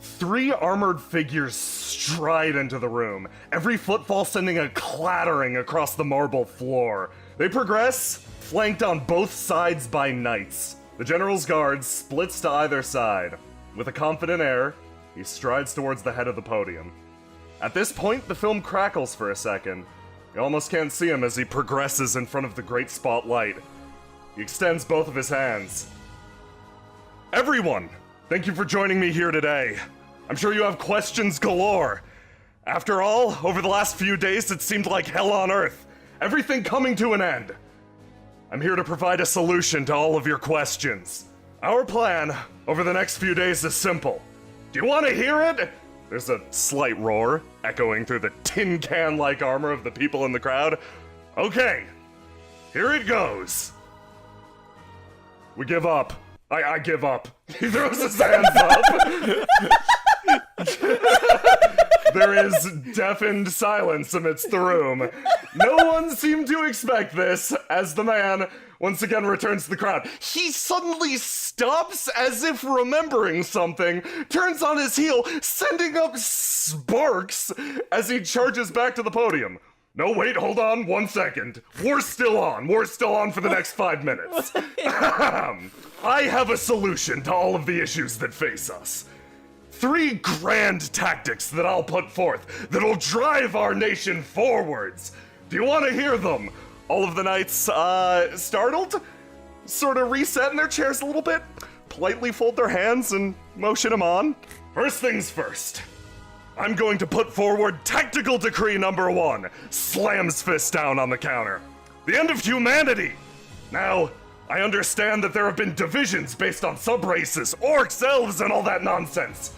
Three armored figures stride into the room, every footfall sending a clattering across the marble floor. They progress, flanked on both sides by knights. The general's guard splits to either side. With a confident air, he strides towards the head of the podium. At this point, the film crackles for a second. You almost can't see him as he progresses in front of the great spotlight. He extends both of his hands. Everyone, thank you for joining me here today. I'm sure you have questions galore. After all, over the last few days, it seemed like hell on earth. Everything coming to an end. I'm here to provide a solution to all of your questions. Our plan over the next few days is simple. Do you want to hear it? There's a slight roar, echoing through the tin can-like armor of the people in the crowd. Okay, here it goes. We give up. I give up. He throws his hands up. There is deafened silence amidst the room. No one seemed to expect this, as the man once again returns to the crowd. He suddenly stops as if remembering something, turns on his heel, sending up sparks as he charges back to the podium. No, wait, hold on 1 second. We're still on for the next 5 minutes. I have a solution to all of the issues that face us. 3 grand tactics that I'll put forth that'll drive our nation forwards. Do you want to hear them? All of the knights, startled? Sort of reset in their chairs a little bit, politely fold their hands and motion them on. First things first. I'm going to put forward tactical decree number 1. Slams fist down on the counter. The end of humanity. Now, I understand that there have been divisions based on subraces, orcs, elves, and all that nonsense.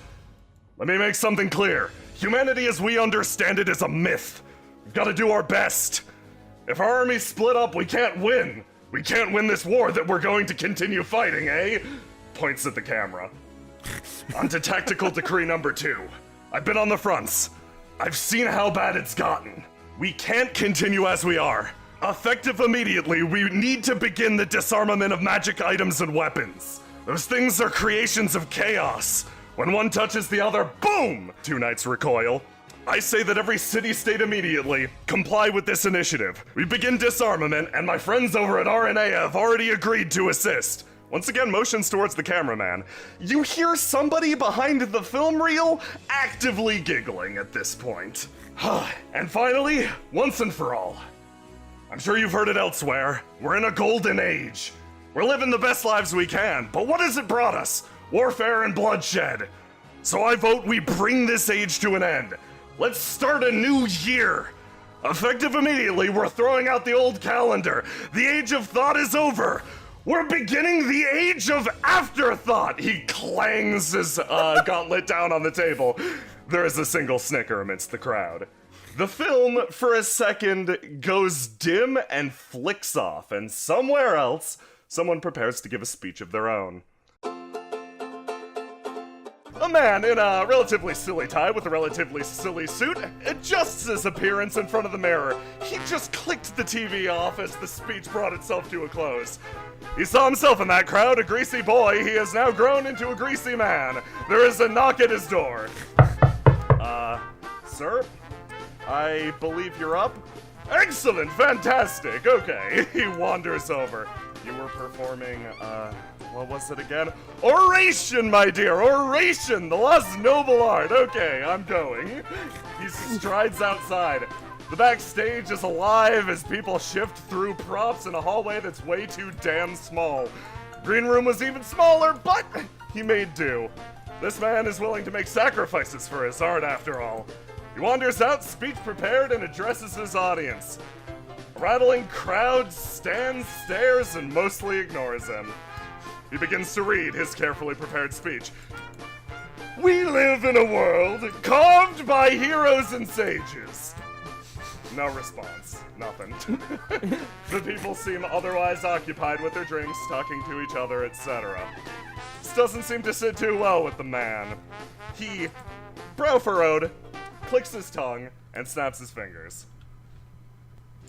Let me make something clear. Humanity as we understand it is a myth. We've got to do our best. If our armies split up, we can't win. We can't win this war that we're going to continue fighting, eh? Points at the camera. On to tactical decree number 2. I've been on the fronts. I've seen how bad it's gotten. We can't continue as we are. Effective immediately, we need to begin the disarmament of magic items and weapons. Those things are creations of chaos. When one touches the other, boom! 2 knights recoil. I say that every city-state immediately comply with this initiative. We begin disarmament, and my friends over at RNA have already agreed to assist. Once again, motions towards the cameraman. You hear somebody behind the film reel actively giggling at this point. And finally, once and for all, I'm sure you've heard it elsewhere, we're in a golden age. We're living the best lives we can, but what has it brought us? Warfare and bloodshed. So I vote we bring this age to an end. Let's start a new year. Effective immediately, we're throwing out the old calendar. The age of thought is over. We're beginning the age of afterthought. He clangs his gauntlet down on the table. There is a single snicker amidst the crowd. The film, for a second, goes dim and flicks off, and somewhere else, someone prepares to give a speech of their own. A man in a relatively silly tie with a relatively silly suit adjusts his appearance in front of the mirror. He just clicked the TV off as the speech brought itself to a close. He saw himself in that crowd, a greasy boy. He has now grown into a greasy man. There is a knock at his door. Sir? I believe you're up? Excellent, fantastic, okay. He wanders over. You were performing, what was it again? Oration, my dear, oration, the last noble art. Okay, I'm going. He strides outside. The backstage is alive as people shift through props in a hallway that's way too damn small. Green room was even smaller, but he made do. This man is willing to make sacrifices for his art after all. He wanders out, speech prepared, and addresses his audience. A rattling crowd stands, stares, and mostly ignores him. He begins to read his carefully prepared speech. We live in a world carved by heroes and sages. No response. Nothing. The people seem otherwise occupied with their drinks, talking to each other, etc. This doesn't seem to sit too well with the man. He, brow furrowed, clicks his tongue, and snaps his fingers.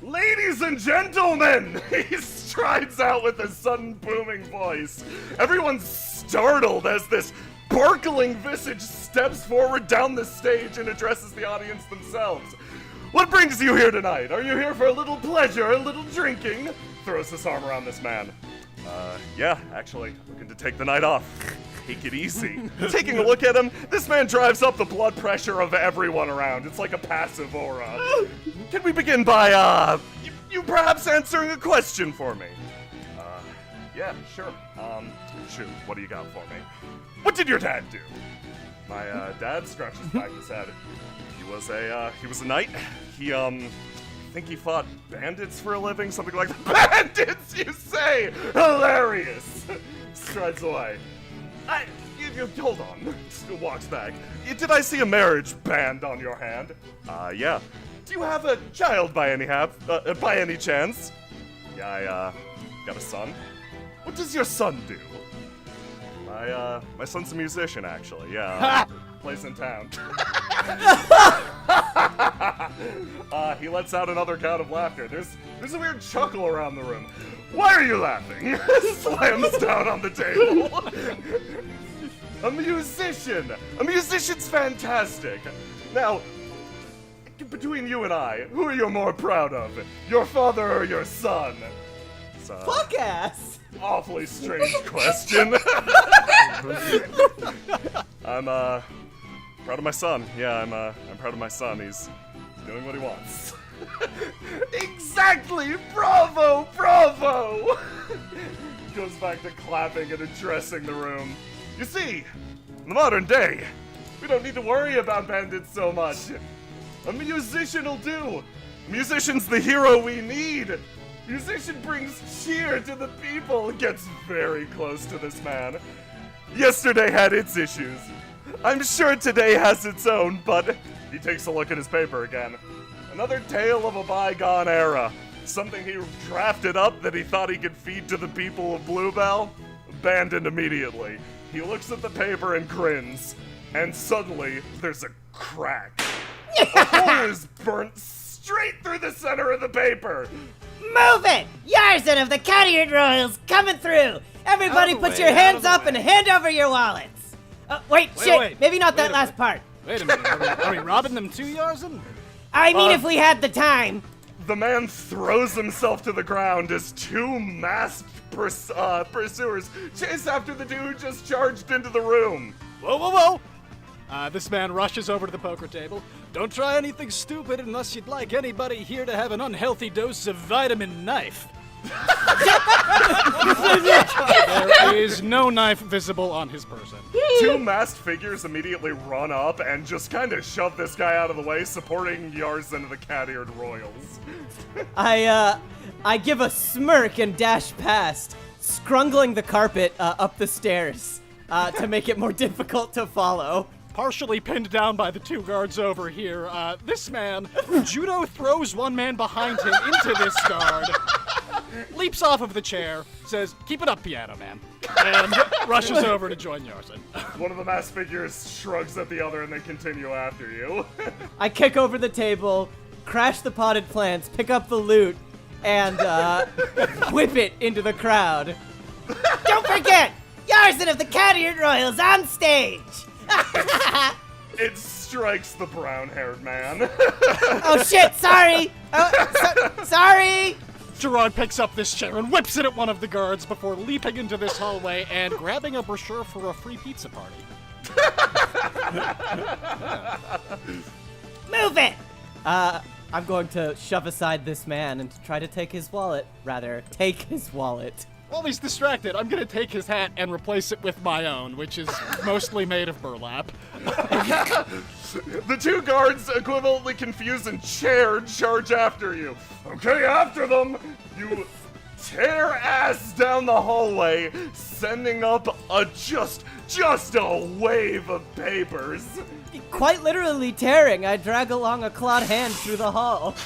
Ladies and gentlemen! He strides out with a sudden booming voice. Everyone's startled as this sparkling visage steps forward down the stage and addresses the audience themselves. What brings you here tonight? Are you here for a little pleasure, a little drinking? Throws his arm around this man. Yeah, actually, looking to take the night off. Take it easy. Taking a look at him, this man drives up the blood pressure of everyone around. It's like a passive aura. Can we begin by, you perhaps answering a question for me? Yeah, sure. Shoot, what do you got for me? What did your dad do? My, dad scratches back his head. He was a knight. He, I think he fought bandits for a living, something like that. Bandits, you say? Hilarious! Strides away. Hold on. Still walks back. Did I see a marriage band on your hand? Yeah. Do you have a child by any chance? Yeah, I, got a son. What does your son do? My son's a musician, actually. Yeah, plays in town. He lets out another count of laughter. There's a weird chuckle around the room. Why are you laughing? Slams down on the table. A musician! A musician's fantastic! Now, between you and I, who are you more proud of? Your father or your son? Fuck ass! Awfully strange question. I'm, proud of my son. Yeah, I'm proud of my son. He's doing what he wants. Exactly! Bravo! Bravo! Goes back to clapping and addressing the room. You see, in the modern day, we don't need to worry about bandits so much. A musician will do. A musician's the hero we need. Musician brings cheer to the people. Gets very close to this man. Yesterday had its issues. I'm sure today has its own, but he takes a look at his paper again. Another tale of a bygone era. Something he drafted up that he thought he could feed to the people of Bluebell. Abandoned immediately. He looks at the paper and grins, and suddenly there's a crack. A hole is burnt straight through the center of the paper. Move it! Yarson of the Cattyard Royals coming through! Everybody put your hands up and hand over your wallets! Wait, maybe not that last part. Wait a minute, are we robbing them too, Yarson? I mean, if we had the time. The man throws himself to the ground as two masked pursuers chase after the dude who just charged into the room. Whoa, whoa, whoa! This man rushes over to the poker table. Don't try anything stupid unless you'd like anybody here to have an unhealthy dose of vitamin knife. There is no knife visible on his person. Two masked figures immediately run up and just kind of shove this guy out of the way, supporting Yarson of the Cattyard Royals. I give a smirk and dash past, scrungling the carpet up the stairs to make it more difficult to follow. Partially pinned down by the two guards over here, this man, judo throws one man behind him into this guard, leaps off of the chair, says, "Keep it up, piano man," and rushes over to join Yarson. One of the masked figures shrugs at the other and they continue after you. I kick over the table, crash the potted plants, pick up the loot, and whip it into the crowd. Don't forget, Yarson of the Cattyard Royals on stage! It strikes the brown-haired man. Oh shit, sorry! Sorry! Gerard picks up this chair and whips it at one of the guards before leaping into this hallway and grabbing a brochure for a free pizza party. Move it! I'm going to shove aside this man and try to take his wallet. Rather, take his wallet. While he's distracted, I'm gonna take his hat and replace it with my own, which is mostly made of burlap. The two guards, equivalently confused and charge after you. Okay, after them! You tear ass down the hallway, sending up just a wave of papers. Quite literally tearing, I drag along a clawed hand through the hall.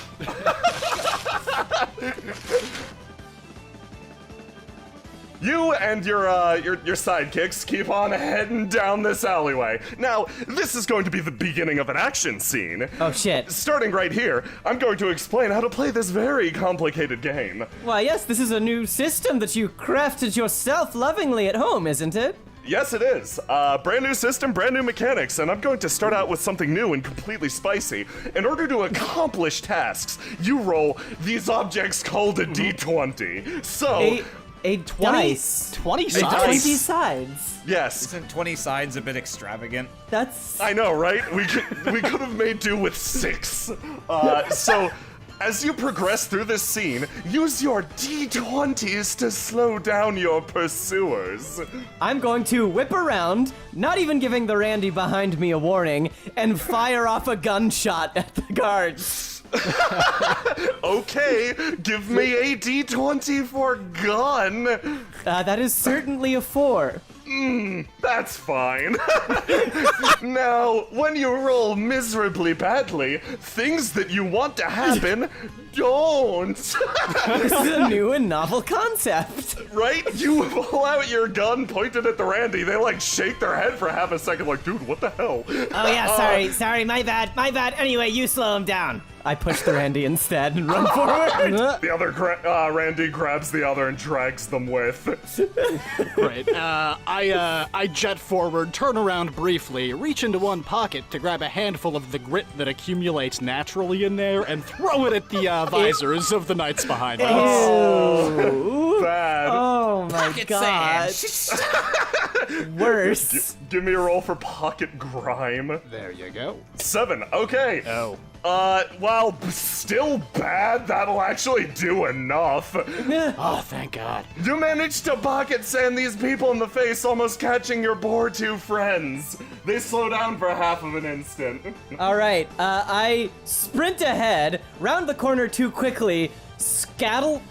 You and your sidekicks keep on heading down this alleyway. Now, this is going to be the beginning of an action scene. Oh shit. Starting right here, I'm going to explain how to play this very complicated game. Why yes, this is a new system that you crafted yourself lovingly at home, isn't it? Yes, it is. Brand new system, brand new mechanics, and I'm going to start out with something new and completely spicy. In order to accomplish tasks, you roll these objects called a d20. So, A dice. 20 A sides? dice. 20 sides. yes. Isn't 20 sides a bit extravagant? That's... I know, right? We could have made do with 6. So, as you progress through this scene, use your d20s to slow down your pursuers. I'm going to whip around, not even giving the Randy behind me a warning, and fire off a gunshot at the guards. Okay, give me a d20 for gun. That is certainly a 4. That's fine. Now, when you roll miserably badly, things that you want to happen don't. This is a new and novel concept. Right? You pull out your gun pointed at the Randy. They like shake their head for half a second, like, dude, what the hell? Oh yeah, sorry, my bad. Anyway, you slow him down. I push the Randy instead and run forward. The other Randy grabs the other and drags them with. Great. I jet forward, turn around briefly, reach into one pocket to grab a handful of the grit that accumulates naturally in there, and throw it at the visors of the knights behind us. Oh, Bad. oh my god. Worse. Give me a roll for pocket grime. There you go. 7. Okay. Oh. While still bad, that'll actually do enough. Oh, thank God. You managed to pocket sand these people in the face, almost catching your poor 2 friends. They slow down for half of an instant. All right, I sprint ahead, round the corner too quickly, scootle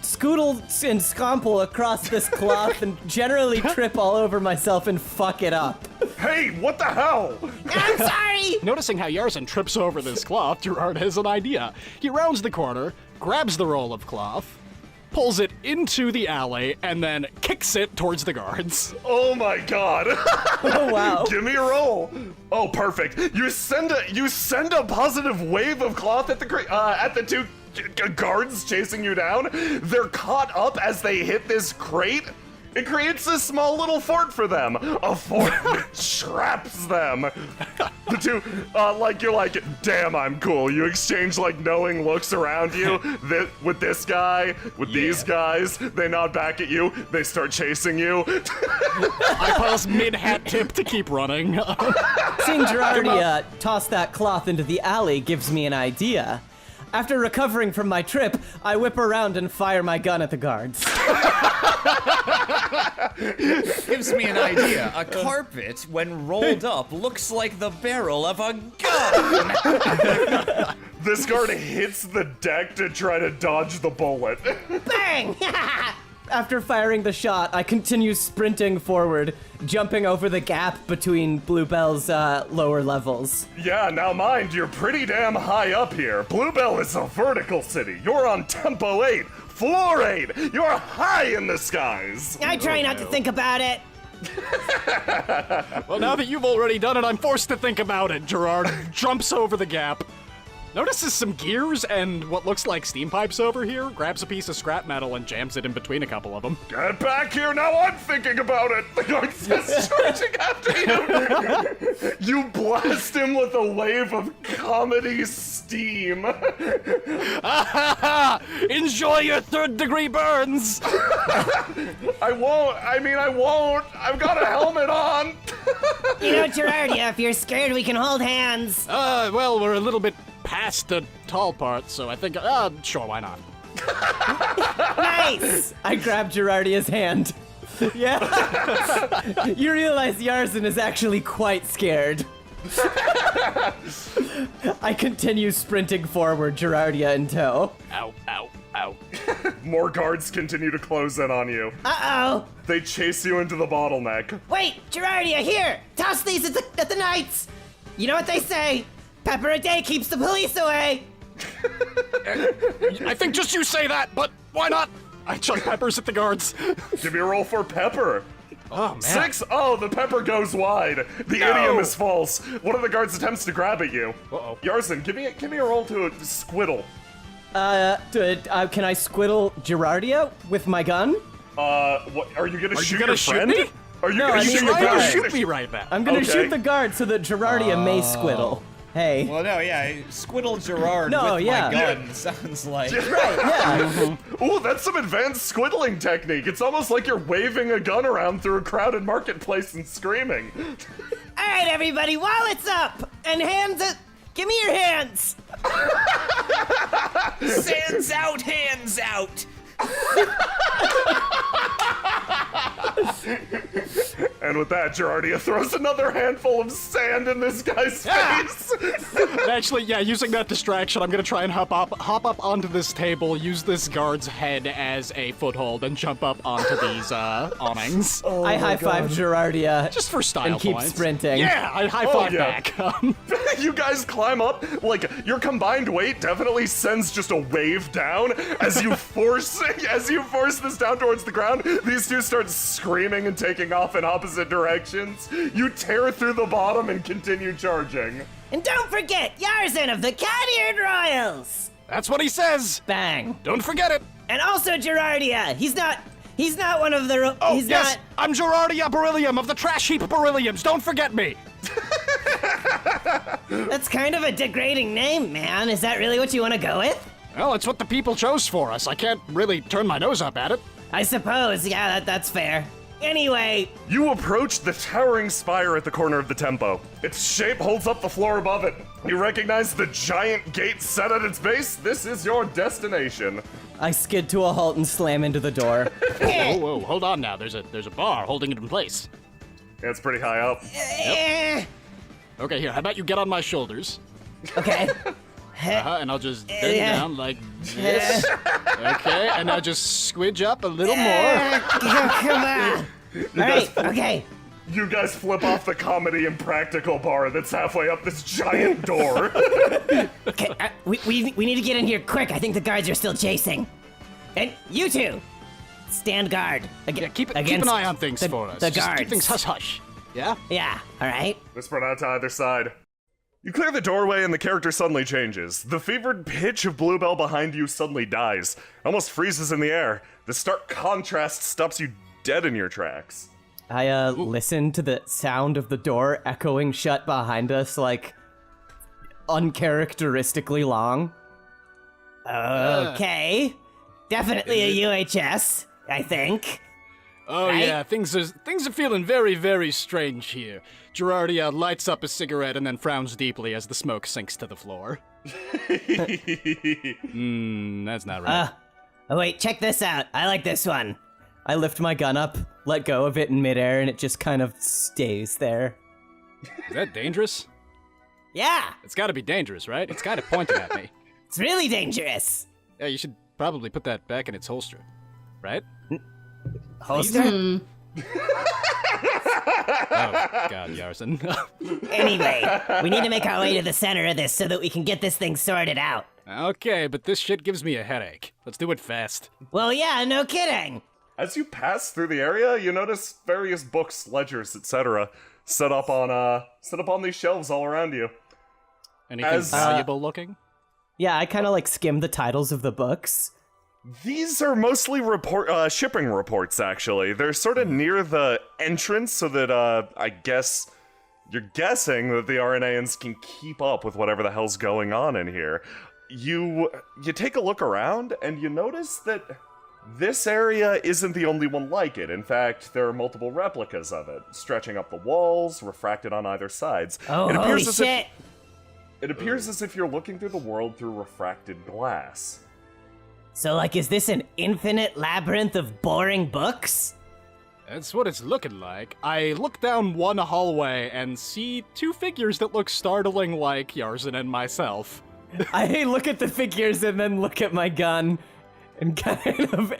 and scomple across this cloth and generally trip all over myself and fuck it up. Hey, what the hell? I'm sorry! Noticing how Yarson trips over this cloth, Gerard has an idea. He rounds the corner, grabs the roll of cloth, pulls it into the alley, and then kicks it towards the guards. Oh my god. Oh wow. Give me a roll. Oh, perfect. You send a positive wave of cloth at the 2 guards chasing you down. They're caught up as they hit this crate. It creates a small little fort for them. A fort that traps them. The 2, you're like, damn, I'm cool. You exchange, knowing looks around you. With this guy, with these guys, they nod back at you. They start chasing you. I pause mid-hat tip to keep running. Seeing Gerardia toss that cloth into the alley gives me an idea. After recovering from my trip, I whip around and fire my gun at the guards. Gives me an idea. A carpet, when rolled up, looks like the barrel of a gun. This guard hits the deck to try to dodge the bullet. Bang! After firing the shot, I continue sprinting forward, jumping over the gap between Bluebell's lower levels. Yeah, now mind, you're pretty damn high up here. Bluebell is a vertical city. You're on tempo 8, floor 8. You're high in the skies. I try not to think about it. Well, now that you've already done it, I'm forced to think about it. Gerard jumps over the gap, notices some gears and what looks like steam pipes over here, grabs a piece of scrap metal and jams it in between a couple of them. Get back here, now I'm thinking about it. The guard's just charging after you. You blast him with a wave of comedy steam. Enjoy your 3rd-degree burns! I won't. I've got a helmet on. You know, Gerardia, if you're scared, we can hold hands. Well, we're a little bit past the tall part, so I think, sure, why not? Nice! I grab Gerardia's hand. Yeah. You realize Yarson is actually quite scared. I continue sprinting forward, Gerardia in tow. Ow, ow, ow. More guards continue to close in on you. Uh-oh. They chase you into the bottleneck. Wait, Gerardia, here! Toss these at the knights! You know what they say? Pepper a day keeps the police away! I think just you say that, but why not? I chuck peppers at the guards. Give me a roll for pepper. Oh, man. 6. Oh, the pepper goes wide. The idiom is false. One of the guards attempts to grab at you. Uh-oh. Yarson, give me a roll to squiddle. Can I squiddle Gerardia with my gun? What, are you gonna shoot your shoot friend? me? Are you No, gonna I mean shoot the the Try to guard. guard? shoot me right back. I'm gonna Okay. shoot the guard so that Gerardia may squiddle. Hey. Well, no, yeah, Squiddle Gerard No, with yeah. my gun sounds like. Right, yeah. Ooh, that's some advanced squiddling technique. It's almost like you're waving a gun around through a crowded marketplace and screaming. All right, everybody, wallets up and hands it. Give me your hands. Sands out, hands out. And with that, Gerardia throws another handful of sand in this guy's face. Actually, yeah, using that distraction, I'm gonna try and hop up onto this table, use this guard's head as a foothold, and jump up onto these awnings. I high five Gerardia. Just for style and keep points. sprinting. Yeah, I high five yeah. back. You guys climb up, like, your combined weight definitely sends just a wave down as you force this down towards the ground. These two start screaming and taking off in opposite directions. You tear through the bottom and continue charging. And don't forget, Yarzan of the Cat-Eared Royals. That's what he says. Bang. Don't forget it. And also Gerardia. He's not one of the. Oh, he's yes, not. I'm Gerardia Beryllium of the Trash Heap Berylliums. Don't forget me. That's kind of a degrading name, man. Is that really what you want to go with? Well, it's what the people chose for us. I can't really turn my nose up at it. I suppose. Yeah, that's fair. Anyway, You approach the towering spire at the corner of the tempo. Its shape holds up the floor above it. You recognize the giant gate set at its base. This is your destination. I skid to a halt and slam into the door. Whoa, whoa, hold on now. There's a bar holding it in place. Yeah, it's pretty high up. Eh, Okay, here, how about you get on my shoulders? okay. And I'll just bend Yeah. down like this. Okay, and now just squidge up a little more. Come on. All right. Okay. You guys flip off the comedy and practical bar that's halfway up this giant door. Okay. We need to get in here quick. I think the guards are still chasing. And you two, stand guard. Yeah, keep an eye on things for us. The Just guards. keep things hush hush. Yeah? Yeah. All right. They spread out to either side. You clear the doorway and the character suddenly changes. The fevered pitch of Bluebell behind you suddenly dies. It almost freezes in the air. The stark contrast stops you dead in your tracks. I listen to the sound of the door echoing shut behind us, like uncharacteristically long. Okay. Definitely a UHS, I think. Oh Right? yeah, things are feeling very, very strange here. Gerardia lights up a cigarette and then frowns deeply as the smoke sinks to the floor. That's not right. Oh wait, check this out. I like this one. I lift my gun up, let go of it in midair, and it just kind of stays there. Is that dangerous? Yeah, It's gotta be dangerous, right? It's kinda pointed at me. it's really dangerous. Yeah, you should probably put that back in its holster. Right? Holster? Oh, God, Yarson. Anyway, we need to make our way to the center of this so that we can get this thing sorted out. Okay, but this shit gives me a headache. Let's do it fast. Well, yeah, no kidding. As you pass through the area, you notice various books, ledgers, etc. set up on these shelves all around you. Anything As- valuable looking? Yeah, I kind of like skim the titles of the books. These are mostly shipping reports, actually. They're sort of near the entrance so that, you're guessing that the RNAians can keep up with whatever the hell's going on in here. You take a look around, and you notice that this area isn't the only one like it. In fact, there are multiple replicas of it, stretching up the walls, refracted on either sides. Oh, It holy appears as if- shit. It appears as if you're looking through the world through refracted glass. So, like, is this an infinite labyrinth of boring books? That's what it's looking like. I look down one hallway and see two figures that look startling like Yarzan and myself. I look at the figures and then look at my gun and kind of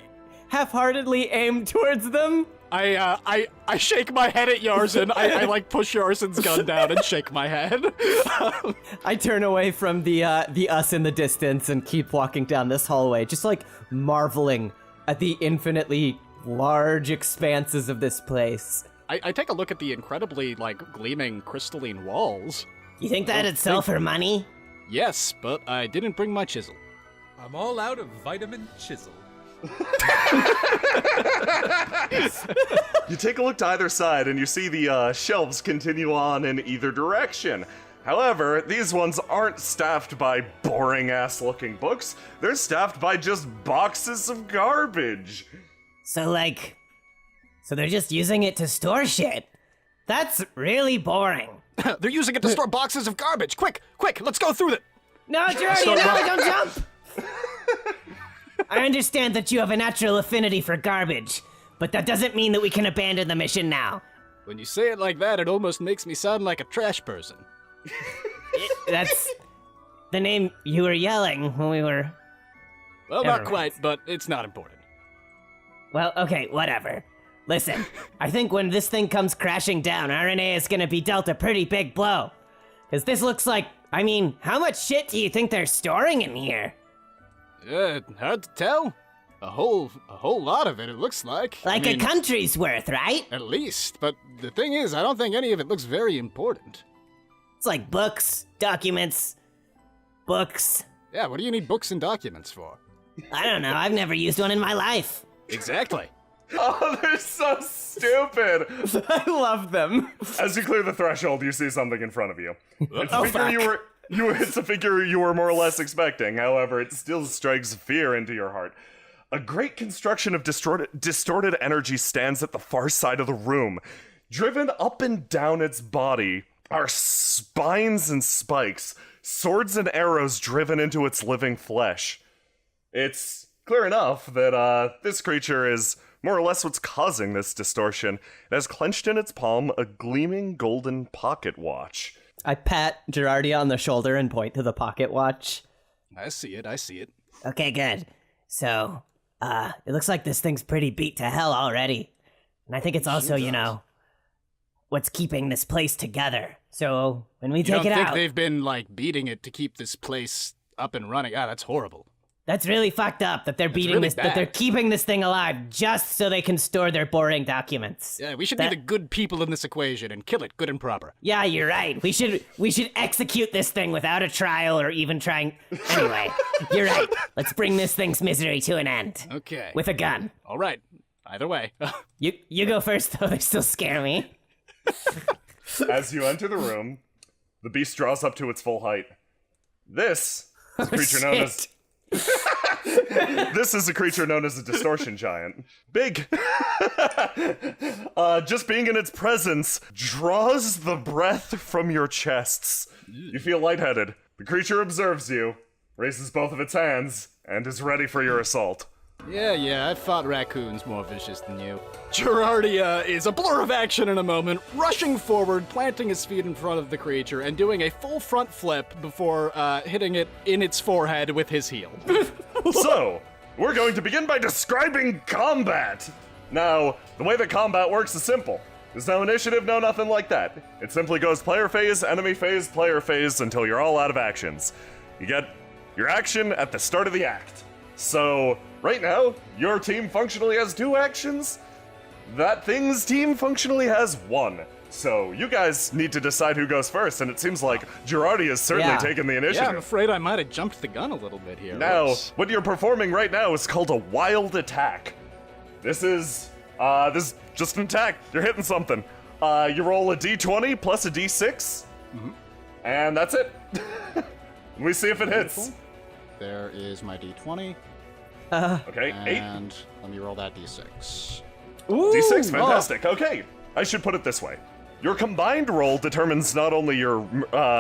half-heartedly aim towards them. I shake my head at Yarzan. I like push Yarzan's gun down and shake my head. I turn away from the us in the distance and keep walking down this hallway, just like marveling at the infinitely large expanses of this place. I take a look at the incredibly, gleaming crystalline walls. You think that'd sell for money? Yes, but I didn't bring my chisel. I'm all out of vitamin chisel. You take a look to either side, and you see the shelves continue on in either direction. However, these ones aren't staffed by boring-ass looking books. They're staffed by just boxes of garbage. So they're just using it to store shit. That's really boring. They're using it to store boxes of garbage. Quick, let's go through it. No, Jordy, no, don't jump! I understand that you have a natural affinity for garbage, but that doesn't mean that we can abandon the mission now. When you say it like that, it almost makes me sound like a trash person. That's the name you were yelling when we were... Well, not quite, but it's not important. Well, okay, whatever. Listen, I think when this thing comes crashing down, RNA is gonna be dealt a pretty big blow. Because this looks like... I mean, how much shit do you think they're storing in here? Hard to tell. A whole lot of it looks like. Like a country's worth, right? At least, but the thing is, I don't think any of it looks very important. It's like books, documents, books. Yeah, what do you need books and documents for? I don't know, I've never used one in my life. Exactly. Oh, they're so stupid! I love them. As you clear the threshold, you see something in front of you. It's a fuck. it's a figure you were more or less expecting. However, it still strikes fear into your heart. A great construction of distorted energy stands at the far side of the room. Driven up and down its body are spines and spikes, swords and arrows driven into its living flesh. It's clear enough that this creature is more or less what's causing this distortion. It has clenched in its palm a gleaming golden pocket watch. I pat Gerardia on the shoulder and point to the pocket watch. I see it. Okay, good. So, it looks like this thing's pretty beat to hell already. And I think it's also, what's keeping this place together. So, when we take it You don't think out... they've been, beating it to keep this place up and running? Ah, that's horrible. That's really fucked up that they're beating really this, that they're bad. keeping this thing alive just so they can store their boring documents. Yeah, we should be the good people in this equation and kill it good and proper. Yeah, you're right. We should execute this thing without a trial or even trying. Anyway, you're right. Let's bring this thing's misery to an end. Okay. With a gun. All right. Either way. You go first, though. They still scare me. As you enter the room, the beast draws up to its full height. This is a creature known as... This is a creature known as a distortion giant. Big. Just being in its presence draws the breath from your chests. You feel lightheaded. The creature observes you, raises both of its hands, and is ready for your assault. Yeah, I've fought raccoons more vicious than you. Gerardia is a blur of action in a moment, rushing forward, planting his feet in front of the creature, and doing a full front flip before hitting it in its forehead with his heel. So, we're going to begin by describing combat. Now, the way that combat works is simple. There's no initiative, no nothing like that. It simply goes player phase, enemy phase, player phase until you're all out of actions. You get your action at the start of the act. So, right now, your team functionally has 2 actions. That thing's team functionally has 1. So, you guys need to decide who goes first, and it seems like Girardi has certainly taken the initiative. Yeah, I'm afraid I might have jumped the gun a little bit here. Now, Oops. what you're performing right now is called a wild attack. This is just an attack. You're hitting something. You roll a d20 plus a d6, and that's it. We see if it hits. There is my d20. Okay, 8. And let me roll that d6. D6, fantastic. Okay, I should put it this way. Your combined roll determines not only your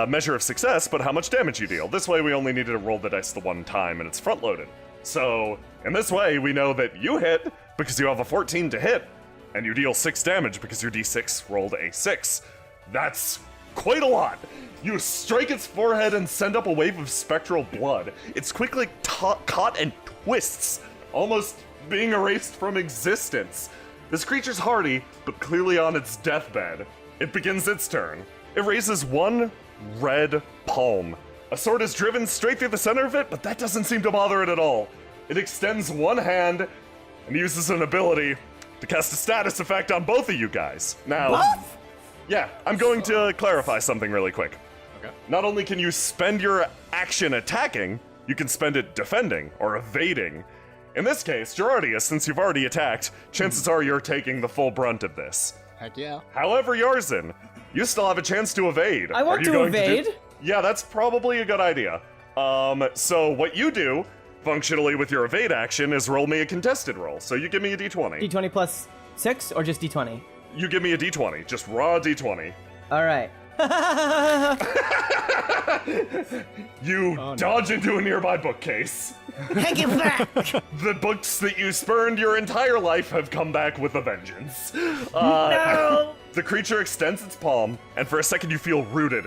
measure of success, but how much damage you deal. This way, we only needed to roll the dice the one time, and it's front-loaded. So, in this way, we know that you hit because you have a 14 to hit, and you deal 6 damage because your d6 rolled a 6. That's quite a lot. You strike its forehead and send up a wave of spectral blood. It's quickly caught and twists, almost being erased from existence. This creature's hardy, but clearly on its deathbed. It begins its turn. It raises 1 red palm. A sword is driven straight through the center of it, but that doesn't seem to bother it at all. It extends 1 hand and uses an ability to cast a status effect on both of you guys. Now, Both? Yeah, I'm going to clarify something really quick. Okay. Not only can you spend your action attacking, you can spend it defending or evading. In this case, Gerardius, since you've already attacked, chances are you're taking the full brunt of this. Heck yeah. However, Yarzin, you still have a chance to evade. I want Are you to going evade. Yeah, that's probably a good idea. So what you do, functionally with your evade action, is roll me a contested roll. So you give me a d20. D20 plus 6 or just D20? You give me a d20, just raw d20. All right. You dodge into a nearby bookcase. Take it back! The books that you spurned your entire life have come back with a vengeance. No! The creature extends its palm, and for a second you feel rooted.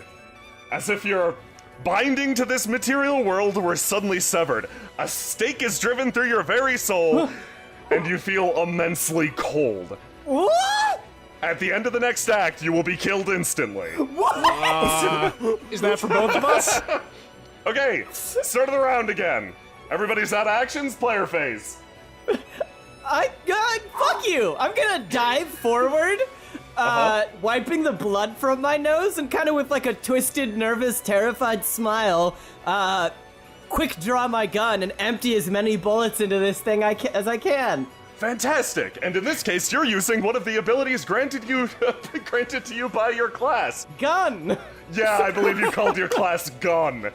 As if your binding to this material world were suddenly severed. A stake is driven through your very soul, and you feel immensely cold. What? At the end of the next act, you will be killed instantly. Is that for both of us? Okay, start of the round again. Everybody's out of actions, player phase. Fuck you! I'm gonna dive forward, wiping the blood from my nose, and kind of with like a twisted, nervous, terrified smile, quick draw my gun and empty as many bullets into this thing as I can. Fantastic! And in this case, you're using one of the abilities granted to you by your class. Gun! Yeah, I believe you called your class Gun.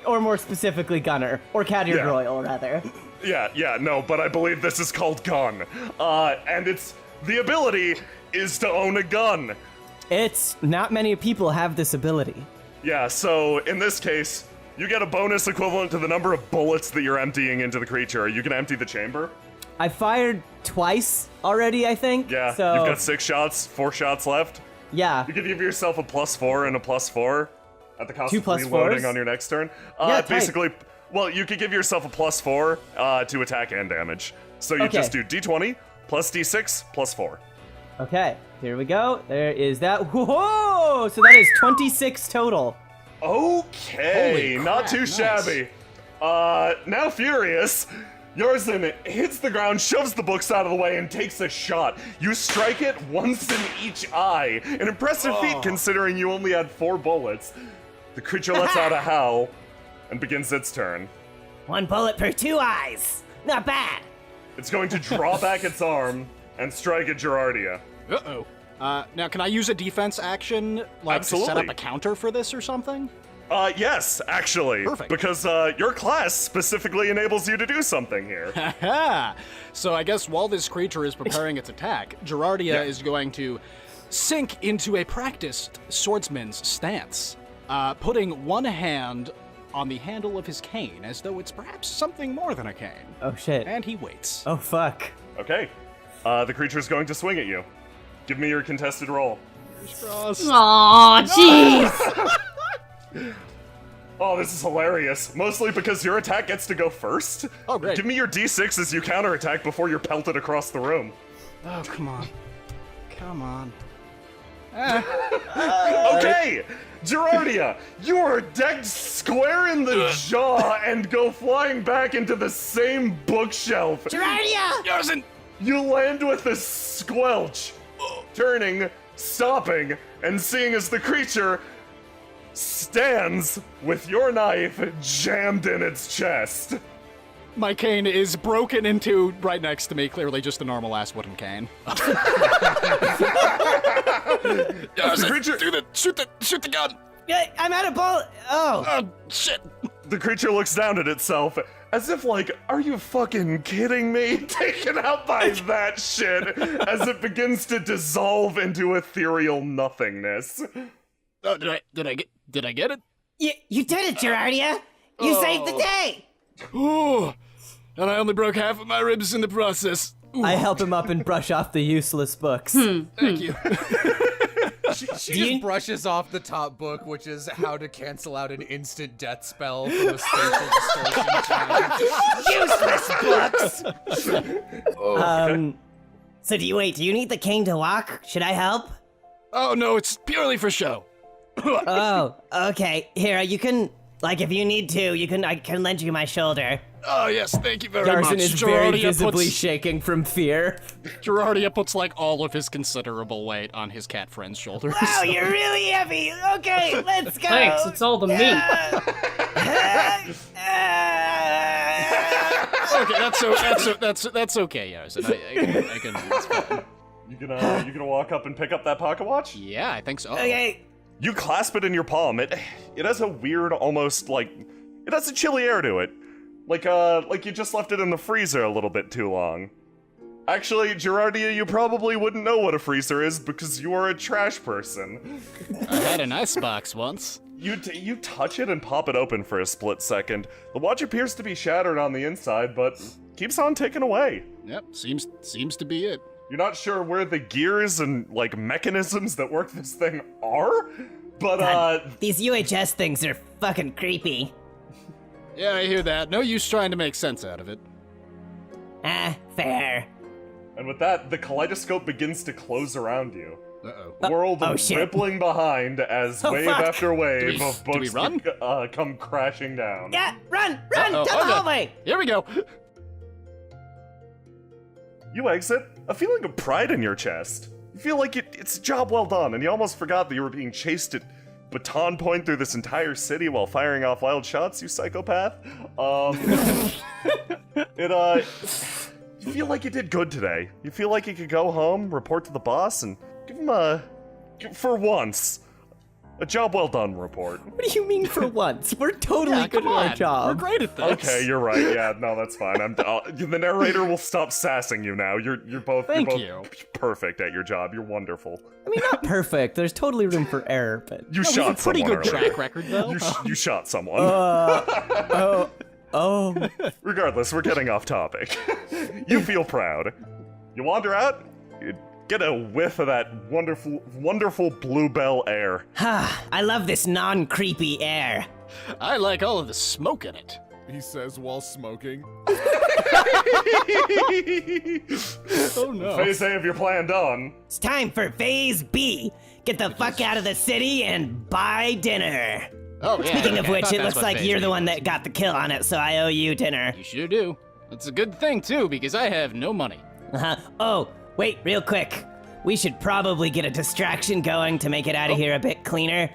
Or more specifically, Gunner. Or Cadir Yeah. Royal, rather. Yeah, no, but I believe this is called Gun. And the ability is to own a gun. It's not many people have this ability. Yeah, so in this case, you get a bonus equivalent to the number of bullets that you're emptying into the creature. Are you gonna empty the chamber? I fired twice already, I think. Yeah, so, you've got 6 shots, 4 shots left. yeah. You can give yourself a +4 and a +4 at the cost 2 of plus reloading fours? on your next turn. Yeah, tight. Basically, well, you could give yourself a +4 to attack and damage. So you Okay. just do d20 plus d6 plus 4. Okay, here we go. There is that. Whoa! So that is 26 total. Okay, Holy not crap, too nice. shabby. Now furious, Yarzin hits the ground, shoves the books out of the way, and takes a shot. You strike it once in each eye. An impressive feat considering you only had 4 bullets. The creature lets out a howl and begins its turn. 1 bullet per 2 eyes. Not bad. It's going to draw back its arm and strike at Gerardia. Uh-oh. Now, can I use a defense action, like, to set Absolutely. up a counter for this or something? Yes, actually. Perfect. Because your class specifically enables you to do something here. Haha! So I guess while this creature is preparing its attack, Gerardia is going to sink into a practiced swordsman's stance, putting one hand on the handle of his cane as though it's perhaps something more than a cane. Oh shit. And he waits. Oh fuck. Okay. The creature's going to swing at you. Give me your contested roll. Aw, jeez. Oh, this is hilarious. Mostly because your attack gets to go first. Oh, great. Give me your d6 as you counterattack before you're pelted across the room. Oh, come on. Come on. Okay! Gerardia, you are decked square in the jaw and go flying back into the same bookshelf. Yarzin! You land with a squelch, turning, stopping, and seeing as the creature stands with your knife jammed in its chest. My cane is broken into right next to me, clearly just a normal ass wooden cane. The creature, Shoot the gun! I'm out of bullet. Oh. Oh, shit! the creature looks down at itself as if like, are you fucking kidding me? Taken out by that shit as it begins to dissolve into ethereal nothingness. Oh, did I get it? You did it, Gerardia. You saved the day. Ooh, and I only broke half of my ribs in the process. Ooh, I help him up and brush off the useless books. thank you. She just brushes off the top book, which is how to cancel out an instant death spell from a spatial distortion challenge. Useless books. So do you need the cane to walk? Should I help? Oh no, it's purely for show. Oh, okay. Here, you can, like, if you need to, I can lend you my shoulder. Oh yes, thank you very much. Yarzin is very Gerardia visibly puts, shaking from fear. Gerardia puts like all of his considerable weight on his cat friend's shoulders. Wow, you're really heavy. Okay, let's go. Thanks, it's all the meat. okay. That's okay, Yarson. I can. It's fine. You gonna walk up and pick up that pocket watch? Yeah, I think so. Okay. You clasp it in your palm. It has a weird, almost like, it has a chilly air to it. Like you just left it in the freezer a little bit too long. Actually, Gerardia, you probably wouldn't know what a freezer is because you are a trash person. I had an icebox once. You touch it and pop it open for a split second. The watch appears to be shattered on the inside, but keeps on ticking away. Yep, seems to be it. You're not sure where the gears and, like, mechanisms that work this thing are, but, God, these UHS things are fucking creepy. Yeah, I hear that. No use trying to make sense out of it. Fair. And with that, the kaleidoscope begins to close around you. Uh-oh. The world shit. rippling behind as Oh, wave fuck. after wave Do we- of do we books run? come crashing down. Yeah, run, Uh-oh, down the okay. hallway. Here we go. You exit, a feeling of pride in your chest. You feel like it's a job well done, and you almost forgot that you were being chased at baton point through this entire city while firing off wild shots, you psychopath. You feel like you did good today. You feel like you could go home, report to the boss, and give him for once, a job well done report. What do you mean for once? We're totally Yeah, good come at our on. job. We're great at this. Okay, you're right. Yeah, no, that's fine. The narrator will stop sassing you now. You're both Thank you're both you. perfect at your job. You're wonderful. I mean, not perfect. There's totally room for error, but... You No, we shot have a pretty someone good earlier. track record, though. You shot someone. Oh. Regardless, we're getting off topic. You feel proud. You wander out. You get a whiff of that wonderful bluebell air. I love this non-creepy air. I like all of the smoke in it. He says while smoking. Oh no. Phase A of your plan done. It's time for Phase B. Get the fuck out of the city and buy dinner. Oh yeah. Speaking of okay, I which, thought it that's looks what like phase you're the A one was. that got the kill on it, so I owe you dinner. You sure do. It's a good thing too, because I have no money. Oh, wait, real quick. We should probably get a distraction going to make it out of here a bit cleaner.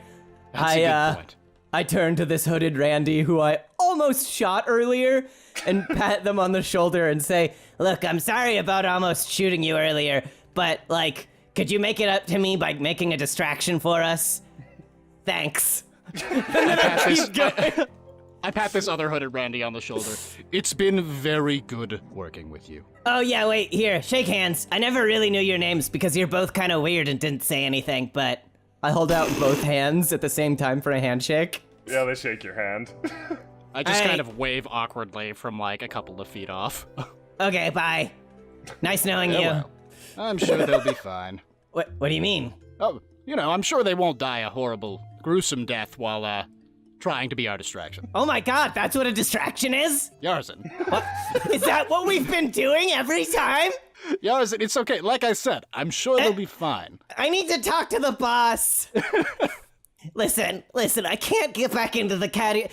That's a good point. I turn to this hooded Randy who I almost shot earlier and pat them on the shoulder and say, look, I'm sorry about almost shooting you earlier, but, like, could you make it up to me by making a distraction for us? Thanks. I pat this other hooded Randy on the shoulder. It's been very good working with you. Oh, yeah, wait, here, shake hands. I never really knew your names because you're both kind of weird and didn't say anything, but... I hold out both hands at the same time for a handshake. Yeah, they shake your hand. I just Hey. kind of wave awkwardly from like a couple of feet off. Okay, bye. Nice knowing you. well. I'm sure they'll be fine. What do you mean? Oh, you know, I'm sure they won't die a horrible, gruesome death while, trying to be our distraction. Oh my god, that's what a distraction is? Yarzin. What? Is that what we've been doing every time? Yarzin, it's okay. Like I said, I'm sure they'll be fine. I need to talk to the boss. Listen, I can't get back into the caddy.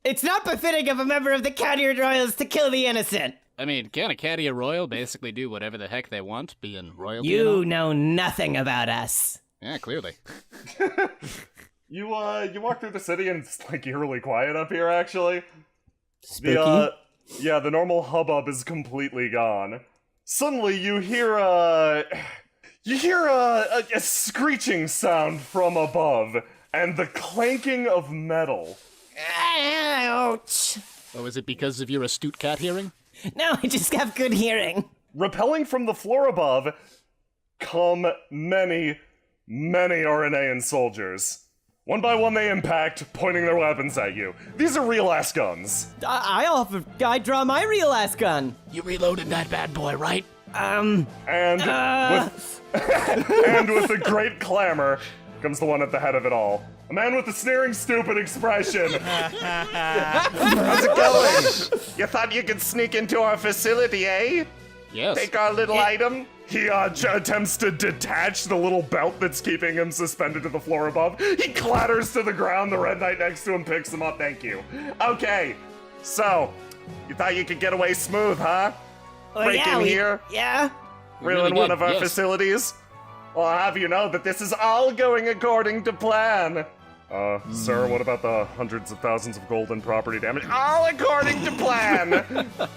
It's not befitting of a member of the Caddiard Royals to kill the innocent. I mean, can a Caddier Royal basically do whatever the heck they want, being royalty? You know nothing about us. Yeah, clearly. You walk through the city and it's like eerily quiet up here. Actually, Spooky? the normal hubbub is completely gone. Suddenly, you hear a screeching sound from above and the clanking of metal. Ouch. Oh, is it because of your astute cat hearing? No, I just have good hearing. Repelling from the floor above come many Oranaean soldiers. One by one they impact, pointing their weapons at you. These are real-ass guns. I draw my real ass gun. You reloaded that bad boy, right? And with a great clamor comes the one at the head of it all. A man with a sneering, stupid expression. How's it going? You thought you could sneak into our facility, eh? Yes. Take our little item. He attempts to detach the little belt that's keeping him suspended to the floor above. He clatters to the ground. The Red Knight next to him picks him up. Thank you. Okay, so you thought you could get away smooth, huh? Break in here, Yeah. ruin really one did, of our yes. facilities. Well, I'll have you know that this is all going according to plan. Sir, what about the hundreds of thousands of gold and property damage? All according to plan!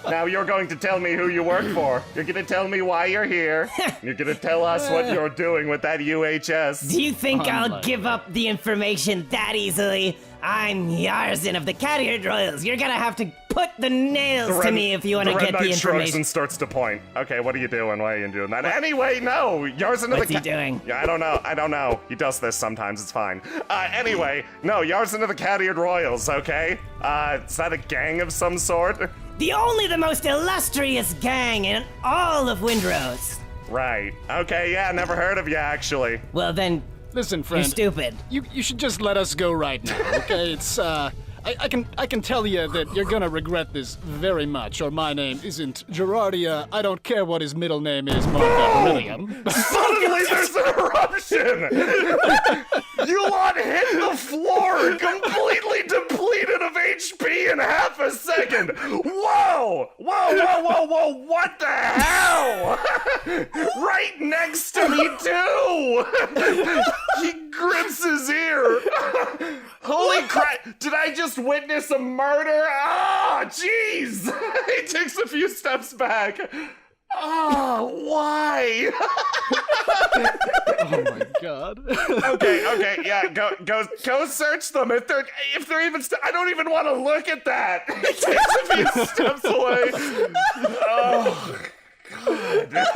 Now you're going to tell me who you work for. You're gonna tell me why you're here. You're gonna tell us what you're doing with that UHS. Do you think I'll give up the information that easily? I'm Yarzin of the Cat-eared Royals. You're gonna have to put the nails to me if you want to get the Red Knight shrugs information. and starts to point. Okay, what are you doing? Why are you doing that? Anyway, no! Yarzin of What's the he doing? Yeah, I don't know. He does this sometimes, it's fine. Anyway, no, Yarzin of the Cat-eared Royals, okay? Is that a gang of some sort? The most illustrious gang in all of Windrose. Right. Okay, yeah, never heard of you, actually. Well then, Listen, you're friend. stupid. You should just let us go right now, okay? It's I can tell you that you're gonna regret this very much, or my name isn't Gerardia. I don't care what his middle name is, Mark William. Suddenly there's an eruption! You lot hit the floor, completely depleted of HP in half a second! Whoa! What the hell? Right next to me, too! He grips his ear. Holy crap! Did I just witness a murder? Ah, jeez! He takes a few steps back. Oh, why? Oh my god. Okay, yeah, go search them. If they're even, I don't even want to look at that. He takes a few steps away. Oh, God.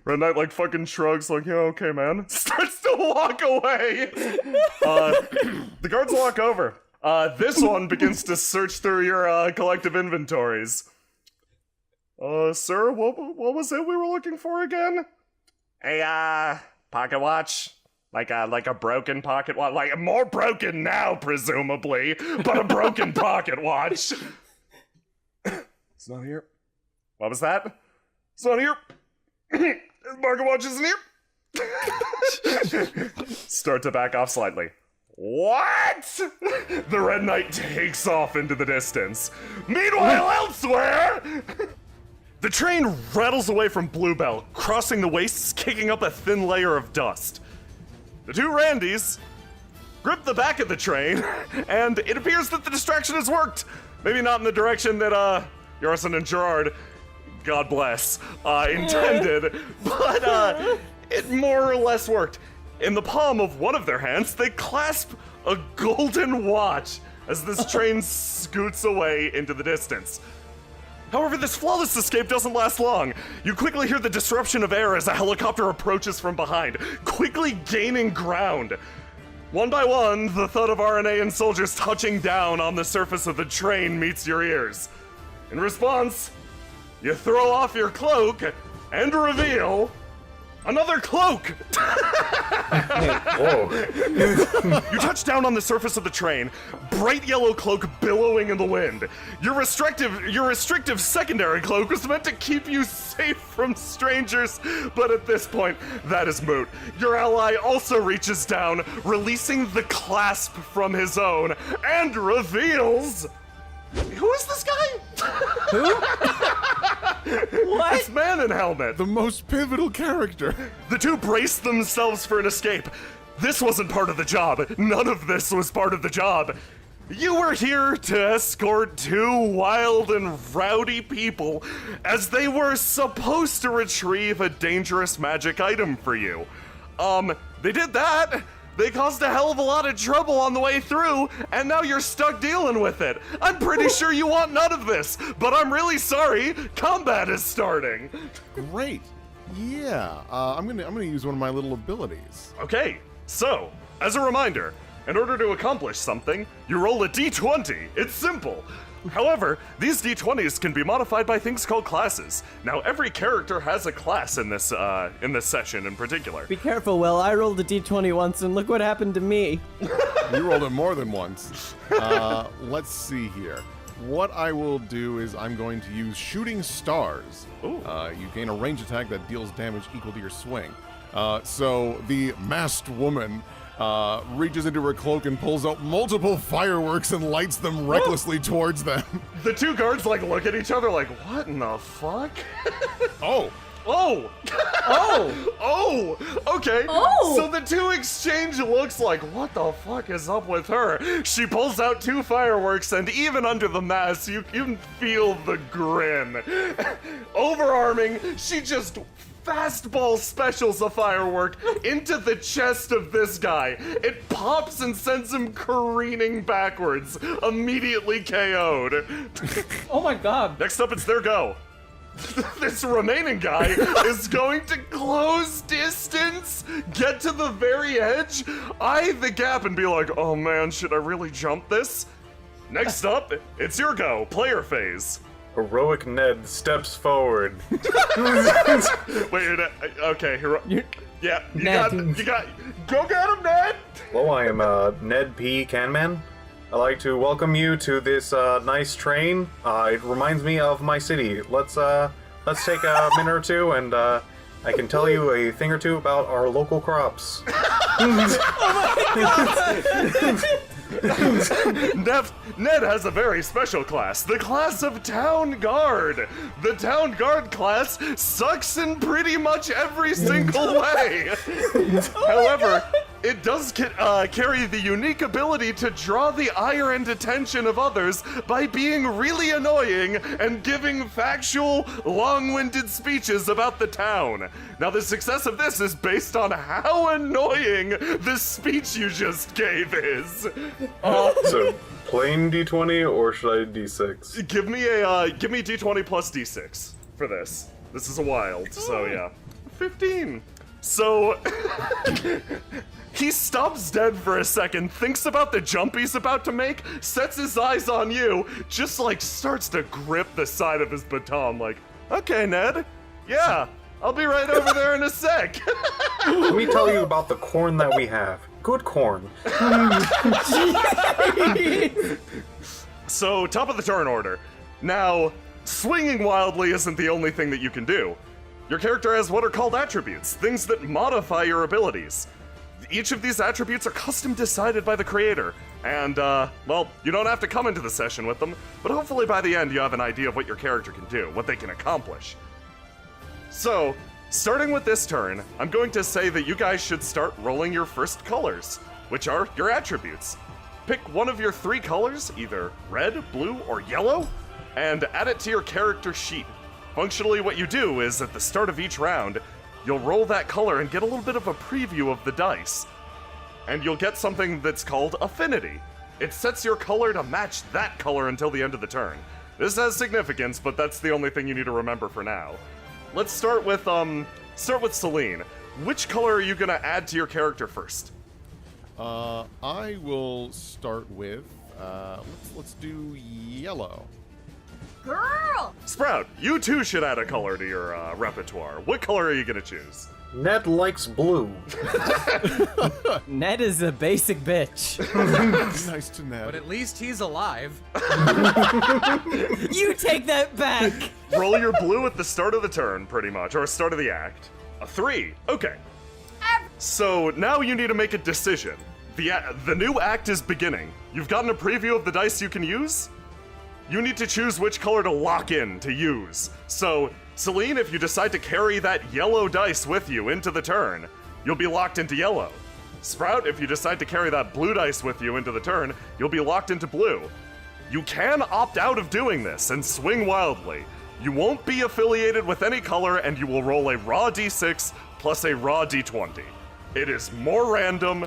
Red Knight like fucking shrugs, like, yeah, okay, man. Starts to walk away. The guards walk over. This one begins to search through your collective inventories. Sir, what was it we were looking for again? A, pocket watch. Like a broken pocket watch. Like, more broken now, presumably, but a broken pocket watch. It's not here. What was that? It's not here. Pocket watch isn't here. Start to back off slightly. What? The Red Knight takes off into the distance. Meanwhile, elsewhere... The train rattles away from Bluebell, crossing the wastes, kicking up a thin layer of dust. The two Randys grip the back of the train, and it appears that the distraction has worked. Maybe not in the direction that, Yarson and Gerard, God bless, intended, but, it more or less worked. In the palm of one of their hands, they clasp a golden watch as this train scoots away into the distance. However, this flawless escape doesn't last long. You quickly hear the disruption of air as a helicopter approaches from behind, quickly gaining ground. One by one, the thud of RNA and soldiers touching down on the surface of the train meets your ears. In response, you throw off your cloak and reveal another cloak! You touch down on the surface of the train, bright yellow cloak billowing in the wind. Your restrictive secondary cloak was meant to keep you safe from strangers, but at this point, that is moot. Your ally also reaches down, releasing the clasp from his own, and reveals... Who is this guy? Who? What? It's Man in Helmet. The most pivotal character. The two braced themselves for an escape. This wasn't part of the job. None of this was part of the job. You were here to escort two wild and rowdy people as they were supposed to retrieve a dangerous magic item for you. They did that. They caused a hell of a lot of trouble on the way through, and now you're stuck dealing with it. I'm pretty sure you want none of this, but I'm really sorry. Combat is starting. Great. Yeah. I'm gonna use one of my little abilities. Okay, so, as a reminder, in order to accomplish something, you roll a d20. It's simple. However, these d20s can be modified by things called classes. Now, every character has a class in this session in particular. Be careful, Will. I rolled a d20 once, and look what happened to me. You rolled it more than once. Let's see here. What I will do is I'm going to use Shooting Stars. Ooh. You gain a range attack that deals damage equal to your swing. So the masked woman reaches into her cloak and pulls out multiple fireworks and lights them recklessly towards them. The two guards look at each other like, what in the fuck? Oh, Oh! Oh! Oh! Okay. Oh! So the two exchange looks like, what the fuck is up with her? She pulls out 2 fireworks, and even under the mask, you can feel the grin. Overarming, she just fastball specials a firework into the chest of this guy. It pops and sends him careening backwards, immediately KO'd. Oh my god. Next up, it's their go. This remaining guy is going to close distance, get to the very edge, eye the gap, and be like, oh man, should I really jump this? Next up, it's your go, player phase. Heroic Ned steps forward. Wait, okay, yeah, you Ned. got, go get him, Ned! Hello, I am Ned P. Canman. I'd like to welcome you to this nice train. It reminds me of my city. Let's take a minute or two, and I can tell you a thing or two about our local crops. Ned has a very special class, the class of Town Guard. The Town Guard class sucks in pretty much every single way. However, it does carry the unique ability to draw the ire and attention of others by being really annoying and giving factual, long-winded speeches about the town. Now, the success of this is based on how annoying the speech you just gave is. So, plain D20 or should I D6? Give me D20 plus D6 for this. This is a wild, so yeah. 15. So, he stops dead for a second, thinks about the jump he's about to make, sets his eyes on you, just like starts to grip the side of his baton like, okay, Ned, yeah, I'll be right over there in a sec. Let me tell you about the corn that we have. Good corn. So, top of the turn order. Now, swinging wildly isn't the only thing that you can do. Your character has what are called attributes, things that modify your abilities. Each of these attributes are custom decided by the creator, and, well, you don't have to come into the session with them, but hopefully by the end you have an idea of what your character can do, what they can accomplish. So, starting with this turn, I'm going to say that you guys should start rolling your first colors, which are your attributes. Pick one of your 3 colors, either red, blue, or yellow, and add it to your character sheet. Functionally, what you do is, at the start of each round, you'll roll that color and get a little bit of a preview of the dice. And you'll get something that's called affinity. It sets your color to match that color until the end of the turn. This has significance, but that's the only thing you need to remember for now. Let's start with Celine. Which color are you gonna add to your character first? I will start with, let's do yellow. Girl! Sprout, you too should add a color to your repertoire. What color are you gonna choose? Ned likes blue. Ned is a basic bitch. Nice to Ned. But at least he's alive. You take that back! Roll your blue at the start of the turn, pretty much, or start of the act. A 3. Okay. So now you need to make a decision. The new act is beginning. You've gotten a preview of the dice you can use? You need to choose which color to lock in to use. So, Celine, if you decide to carry that yellow dice with you into the turn, you'll be locked into yellow. Sprout, if you decide to carry that blue dice with you into the turn, you'll be locked into blue. You can opt out of doing this and swing wildly. You won't be affiliated with any color, and you will roll a raw d6 plus a raw d20. It is more random,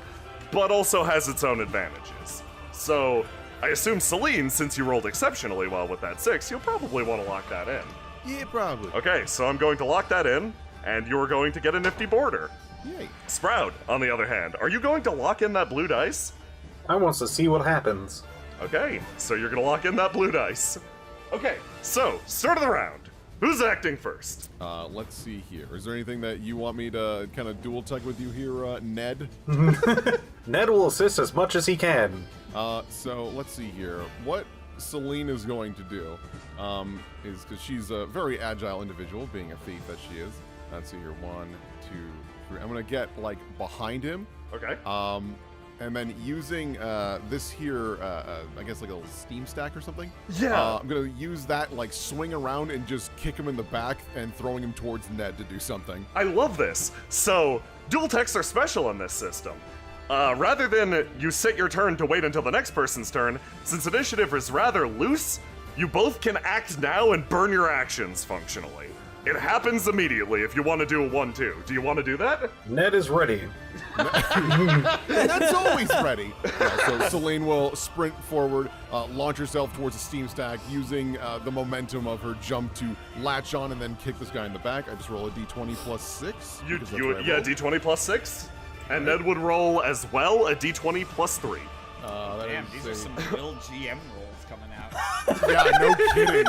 but also has its own advantages. So, I assume Celine, since you rolled exceptionally well with that 6, you'll probably want to lock that in. Yeah, probably. Okay, so I'm going to lock that in, and you're going to get a nifty border. Yay. Sprout, on the other hand, are you going to lock in that blue dice? I wants to see what happens. Okay, so you're going to lock in that blue dice. Okay, so, start of the round. Who's acting first? Let's see here. Is there anything that you want me to kind of dual tech with you here, Ned? Ned will assist as much as he can. So let's see here. What Celine is going to do is, because she's a very agile individual, being a thief that she is. Let's see here. 1, 2, 3. I'm gonna get like behind him. Okay. and then using this here, I guess like a little steam stack or something. Yeah. I'm gonna use that, like swing around and just kick him in the back and throwing him towards Ned to do something. I love this. So, dual techs are special in this system. Rather than you sit your turn to wait until the next person's turn, since initiative is rather loose, you both can act now and burn your actions functionally. It happens immediately if you want to do a 1-2. Do you want to do that? Ned is ready. That's always ready. So Celine will sprint forward, launch herself towards the steam stack, using the momentum of her jump to latch on and then kick this guy in the back. I just roll a d20 plus 6. Yeah, d20 plus 6. And Right. Ned would roll as well a d20 plus 3. That Damn, is these a- are some real GM rolls coming out. Yeah, no kidding.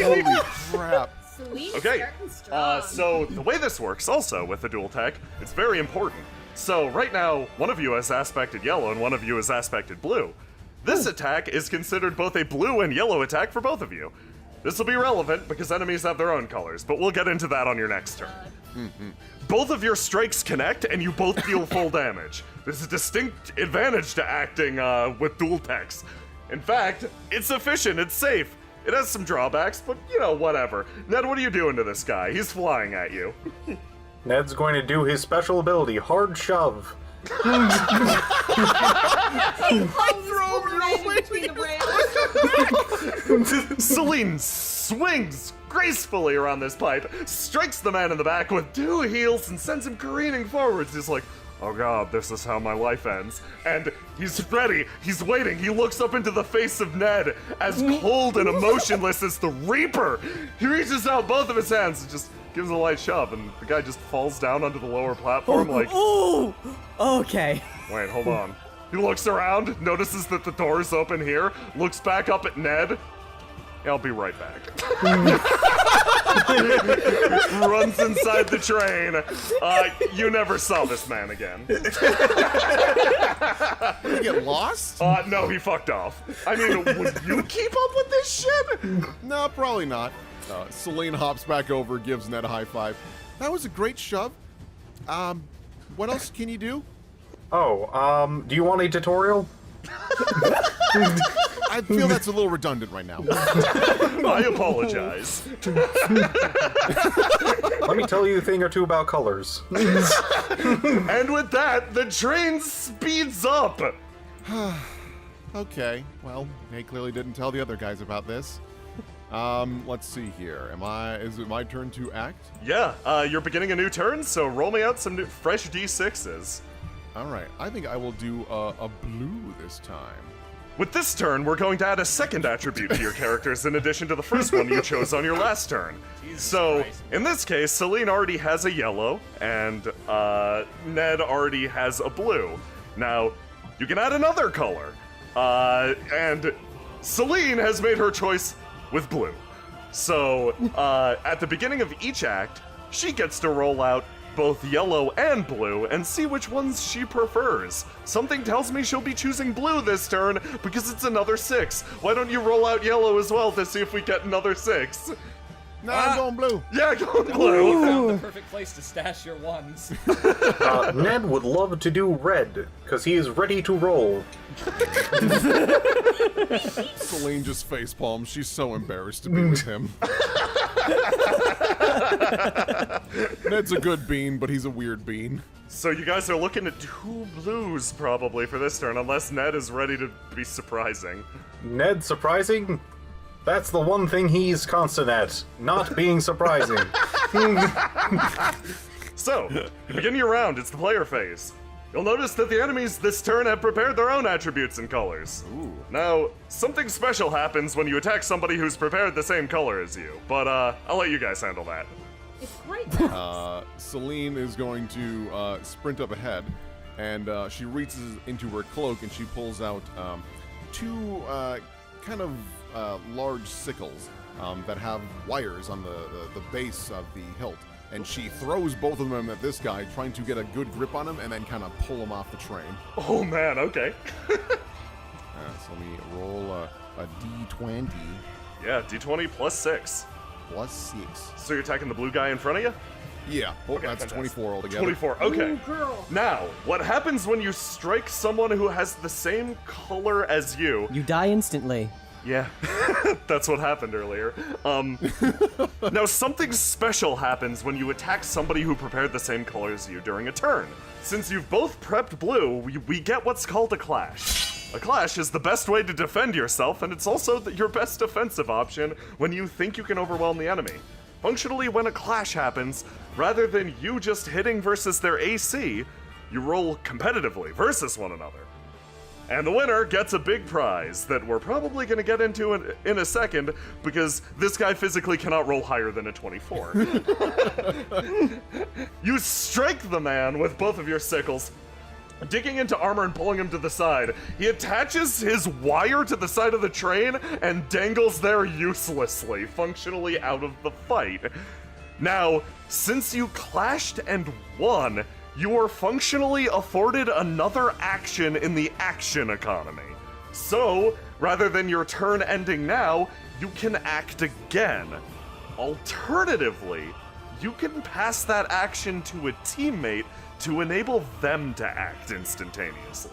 Holy crap. Sweet, Okay, starting strong. so the way this works also with the dual tech, it's very important. So right now, one of you has aspected yellow and one of you has aspected blue. This attack is considered both a blue and yellow attack for both of you. This will be relevant because enemies have their own colors, but we'll get into that on your next turn. Both of your strikes connect and you both deal full damage. There's a distinct advantage to acting with dual techs. In fact, it's efficient, it's safe. It has some drawbacks, but you know, whatever. Ned, what are you doing to this guy? He's flying at you. Ned's going to do his special ability, hard shove. Celine swings gracefully around this pipe, strikes the man in the back with 2 heels, and sends him careening forwards. He's like, oh god, this is how my life ends. And he's ready, he's waiting, he looks up into the face of Ned, as cold and emotionless as the Reaper. He reaches out both of his hands and just gives a light shove, and the guy just falls down onto the lower platform like, Ooh! Okay. wait, hold on. He looks around, notices that the door's open here, looks back up at Ned. I'll be right back. Runs inside the train. You never saw this man again. Did he get lost? No, he fucked off. I mean, would you keep up with this shit? No, probably not. Celine hops back over, gives Ned a high five. That was a great shove. What else can you do? Oh, do you want a tutorial? I feel that's a little redundant right now. I apologize. Let me tell you a thing or two about colors. And with that, the train speeds up. Okay, well, they clearly didn't tell the other guys about this. Let's see here. Is it my turn to act? Yeah, you're beginning a new turn, so roll me out some new, fresh D6s. All right, I think I will do a blue this time. With this turn, we're going to add a second attribute to your characters in addition to the first one you chose on your last turn. So, in this case, Celine already has a yellow, and Ned already has a blue. Now, you can add another color, and Celine has made her choice with blue. So, at the beginning of each act, she gets to roll out both yellow and blue and see which ones she prefers. Something tells me she'll be choosing blue this turn because it's another 6. Why don't you roll out yellow as well to see if we get another 6? No, I'm going blue. Yeah, go blue. You found the perfect place to stash your ones. Ned would love to do red, because he is ready to roll. Celine just facepalms. She's so embarrassed to be with him. Ned's a good bean, but he's a weird bean. So you guys are looking at 2 blues probably for this turn, unless Ned is ready to be surprising. Ned surprising? That's the one thing he's constant at, not being surprising. So, you begin your round, it's the player phase. You'll notice that the enemies this turn have prepared their own attributes and colors. Ooh. Now, something special happens when you attack somebody who's prepared the same color as you, but I'll let you guys handle that. It's quite nice. Celine is going to sprint up ahead, and she reaches into her cloak and she pulls out 2 kind of large sickles that have wires on the base of the hilt. And she throws both of them at this guy, trying to get a good grip on him and then kind of pull him off the train. Oh man, okay. So let me roll a d20 Yeah, d20 plus 6. plus 6. So you're attacking the blue guy in front of you? Yeah, Okay, that's fantastic. 24 altogether. 24, okay. Ooh, girl. Now, what happens when you strike someone who has the same color as you? You die instantly. Yeah, that's what happened earlier. Now, something special happens when you attack somebody who prepared the same color as you during a turn. Since you've both prepped blue, we get what's called a clash. A clash is the best way to defend yourself, and it's also your best defensive option when you think you can overwhelm the enemy. Functionally, when a clash happens, rather than you just hitting versus their AC, you roll competitively versus one another. And the winner gets a big prize that we're probably going to get into in a second, because this guy physically cannot roll higher than a 24. You strike the man with both of your sickles, digging into armor and pulling him to the side. He attaches his wire to the side of the train and dangles there uselessly, functionally out of the fight. Now, since you clashed and won, you are functionally afforded another action in the action economy. So, rather than your turn ending now, you can act again. Alternatively, you can pass that action to a teammate to enable them to act instantaneously.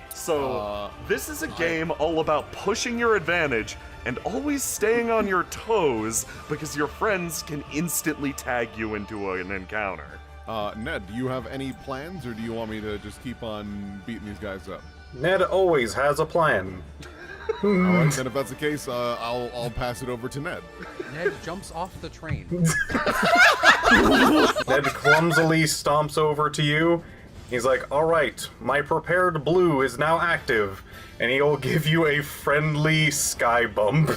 So, this is a game all about pushing your advantage and always staying on your toes because your friends can instantly tag you into an encounter. Ned, do you have any plans, or do you want me to just keep on beating these guys up? Ned always has a plan. All right, then if that's the case, I'll pass it over to Ned. Ned jumps off the train. Ned clumsily stomps over to you. He's like, all right, my prepared blue is now active, and he'll give you a friendly sky bump.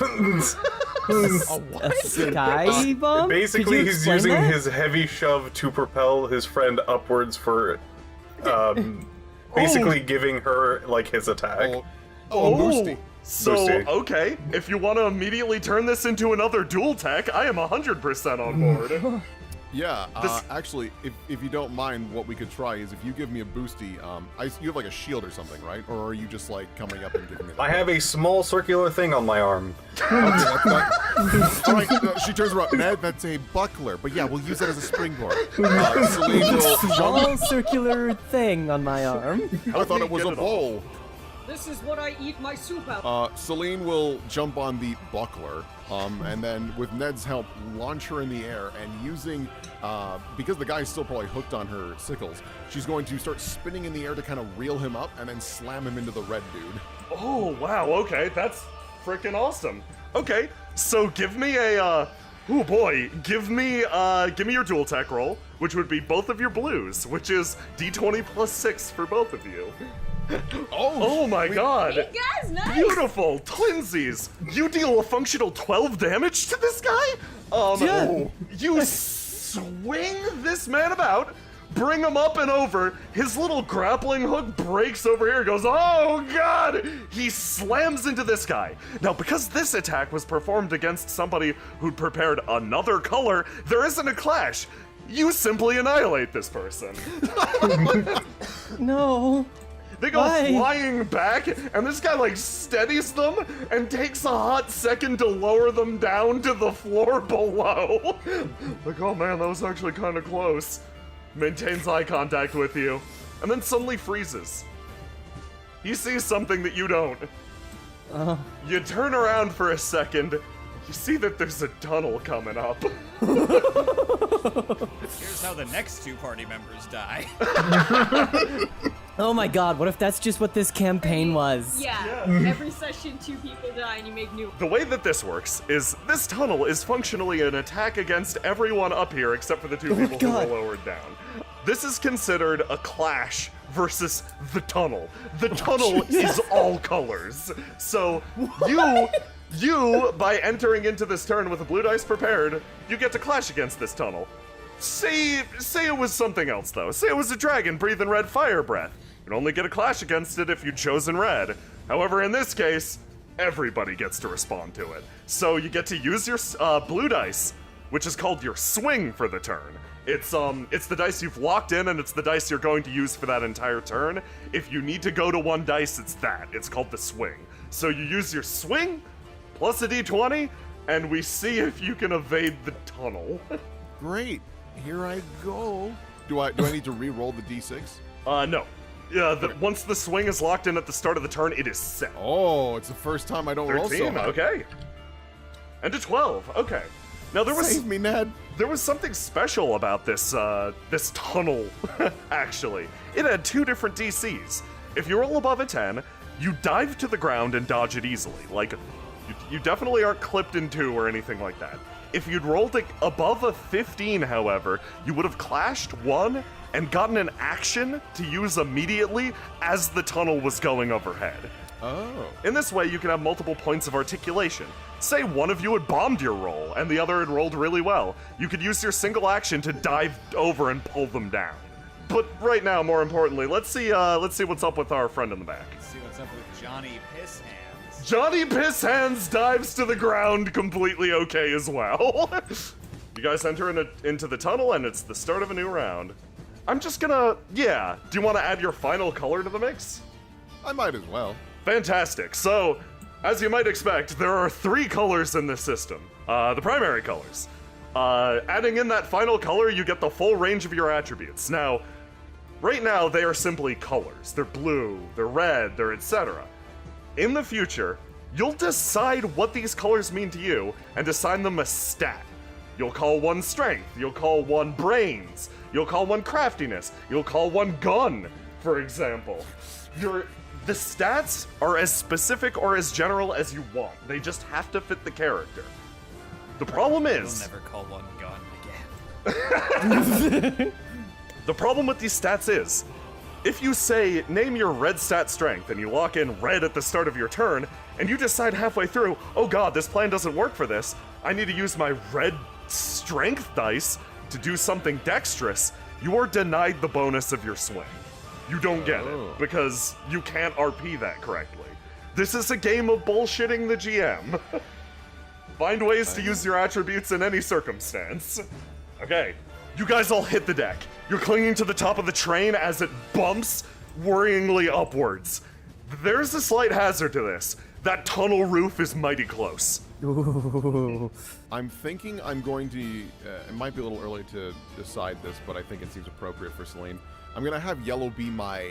A sky bump? Basically, Could you he's explain using that? his heavy shove to propel his friend upwards for, basically giving her, like, his attack. Boosty. So, Boosty. okay, if you want to immediately turn this into another dual tech, I am 100% on board. Yeah, actually, if you don't mind, what we could try is if you give me a boosty, you have like a shield or something, right? Or are you just like coming up and giving me that? I have a small circular thing on my arm. Alright, she turns around. Ned, that's a buckler, but yeah, we'll use that as a springboard. Celine will Small jump. circular thing on my arm. I thought it was get a it all? bowl. This is what I eat my soup out. Celine will jump on the buckler, and then with Ned's help, launch her in the air, and using, because the guy's still probably hooked on her sickles, she's going to start spinning in the air to kind of reel him up, and then slam him into the red dude. Oh, wow, okay, that's freaking awesome. Okay, so give me a, oh boy, give me your dual tech roll, which would be both of your blues, which is d20 plus 6 for both of you. Oh my god! Hey guys, nice. Beautiful! Twinsies! You deal a functional 12 damage to this guy? You swing this man about, bring him up and over, his little grappling hook breaks over here, goes, oh god! He slams into this guy. Now, because this attack was performed against somebody who'd prepared another color, there isn't a clash. You simply annihilate this person. No. They go Why? flying back, and this guy like steadies them and takes a hot second to lower them down to the floor below. Like, oh man, that was actually kind of close. Maintains eye contact with you, and then suddenly freezes. He sees something that you don't. You turn around for a second, you see that there's a tunnel coming up. Here's how the next two party members die. Oh my god, what if that's just what this campaign was? Yeah, every session 2 people die and you make new. The way that this works is this tunnel is functionally an attack against everyone up here except for the 2 people who were lowered down. This is considered a clash versus the tunnel. The tunnel is all colors. So you, by entering into this turn with a blue dice prepared, you get to clash against this tunnel. Say it was something else though. Say it was a dragon breathing red fire breath. You'd only get a clash against it if you'd chosen red. However, in this case, everybody gets to respond to it. So you get to use your blue dice, which is called your swing for the turn. It's the dice you've locked in, and it's the dice you're going to use for that entire turn. If you need to go to 1 dice, it's that. It's called the swing. So you use your swing plus a d20, and we see if you can evade the tunnel. Great. here I go. Do I need to re-roll the d6? No. Yeah, once the swing is locked in at the start of the turn, it is set. Oh, it's the first time I don't roll so 13, high. okay. And a 12, okay. Now there was Save me, Ned. there was something special about this this tunnel, actually. It had 2 different DCs. If you roll above a 10, you dive to the ground and dodge it easily. Like, you definitely aren't clipped in 2 or anything like that. If you'd rolled it above a 15, however, you would have clashed 1 and gotten an action to use immediately as the tunnel was going overhead. Oh. In this way, you can have multiple points of articulation. Say one of you had bombed your roll, and the other had rolled really well. You could use your single action to dive over and pull them down. But right now, more importantly, let's see what's up with our friend in the back. Let's see what's up with Johnny Pisshands. Johnny Pisshands dives to the ground completely okay as well. You guys enter into the tunnel, and it's the start of a new round. I'm just gonna, do you want to add your final color to the mix? I might as well. Fantastic. So, as you might expect, there are 3 colors in this system. The primary colors. Adding in that final color, you get the full range of your attributes. Now, right now, they are simply colors. They're blue, they're red, they're etc. In the future, you'll decide what these colors mean to you and assign them a stat. You'll call one strength, you'll call one brains, you'll call one craftiness, you'll call one gun, for example. The stats are as specific or as general as you want. They just have to fit the character. The problem is... You'll never call one gun again. The problem with these stats is, if you say, name your red stat strength, and you lock in red at the start of your turn, and you decide halfway through, oh god, this plan doesn't work for this, I need to use my red strength dice to do something dexterous, you are denied the bonus of your swing. You don't get it, because you can't RP that correctly. This is a game of bullshitting the GM. Find ways to use your attributes in any circumstance. Okay, you guys all hit the deck. You're clinging to the top of the train as it bumps worryingly upwards. There's a slight hazard to this. That tunnel roof is mighty close. Ooh. I'm thinking I'm going to, it might be a little early to decide this, but I think it seems appropriate for Celine. I'm gonna have yellow be my,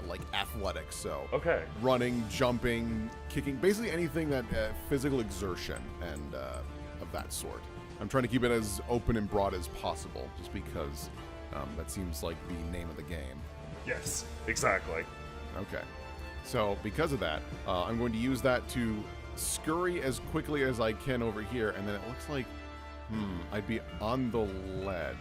like, athletics, so. Okay. Running, jumping, kicking, basically anything that, physical exertion and, of that sort. I'm trying to keep it as open and broad as possible, just because, that seems like the name of the game. Yes, exactly. Okay. So, because of that, I'm going to use that to scurry as quickly as I can over here, and then it looks like, I'd be on the ledge.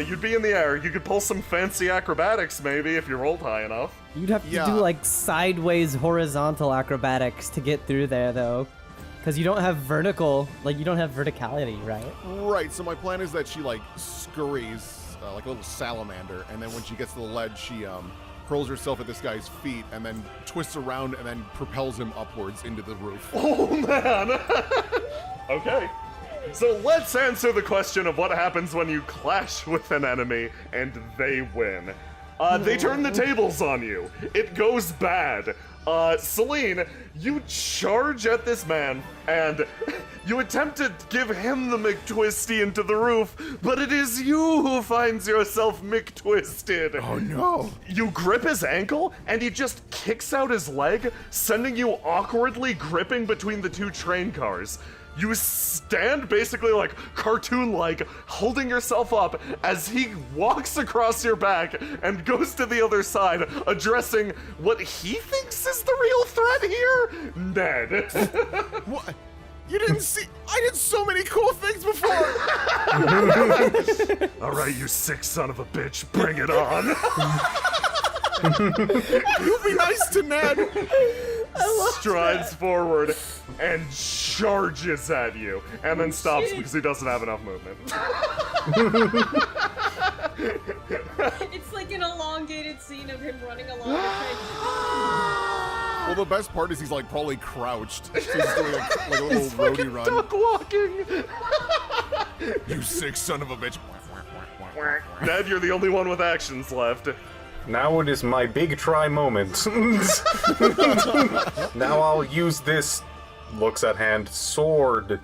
You'd be in the air. You could pull some fancy acrobatics, maybe, if you rolled high enough. You'd have to do like sideways horizontal acrobatics to get through there, though. Because you don't have vertical, like you don't have verticality, right? Right, so my plan is that she, like, scurries like a little salamander, and then when she gets to the ledge, she hurls herself at this guy's feet, and then twists around and then propels him upwards into the roof. Oh, man! Okay. So let's answer the question of what happens when you clash with an enemy and they win. They turn the tables on you. It goes bad. Celine, you charge at this man, and you attempt to give him the McTwisty into the roof, but it is you who finds yourself McTwisted. Oh no! You grip his ankle, and he just kicks out his leg, sending you awkwardly gripping between the 2 train cars. You stand basically like cartoon-like, holding yourself up as he walks across your back and goes to the other side, addressing what he thinks is the real threat here, Ned. What? You didn't see? I did so many cool things before! All right, you sick son of a bitch, bring it on. You be nice to Ned! Strides forward and charges at you, and then stops because he doesn't have enough movement. It's like an elongated scene of him running along the train. Well, the best part is he's, like, probably crouched. So he's doing like a little roadie run. Duck walking. You sick son of a bitch. Ned, you're the only one with actions left. Now it is my big try moment. Now I'll use this, looks at hand, sword.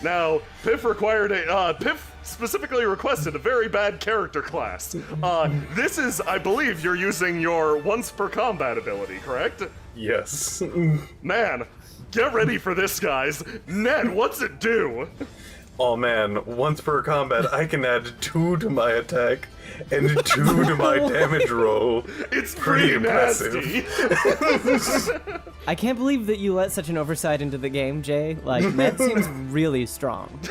Now, Piff required Piff specifically requested a very bad character class. This is, I believe, you're using your once per combat ability, correct? Yes. Man, get ready for this, guys. Ned, what's it do? Oh man, once per combat, I can add 2 to my attack and 2 to my damage roll. It's pretty nasty. I can't believe that you let such an oversight into the game, Jay. Like, Ned seems really strong. You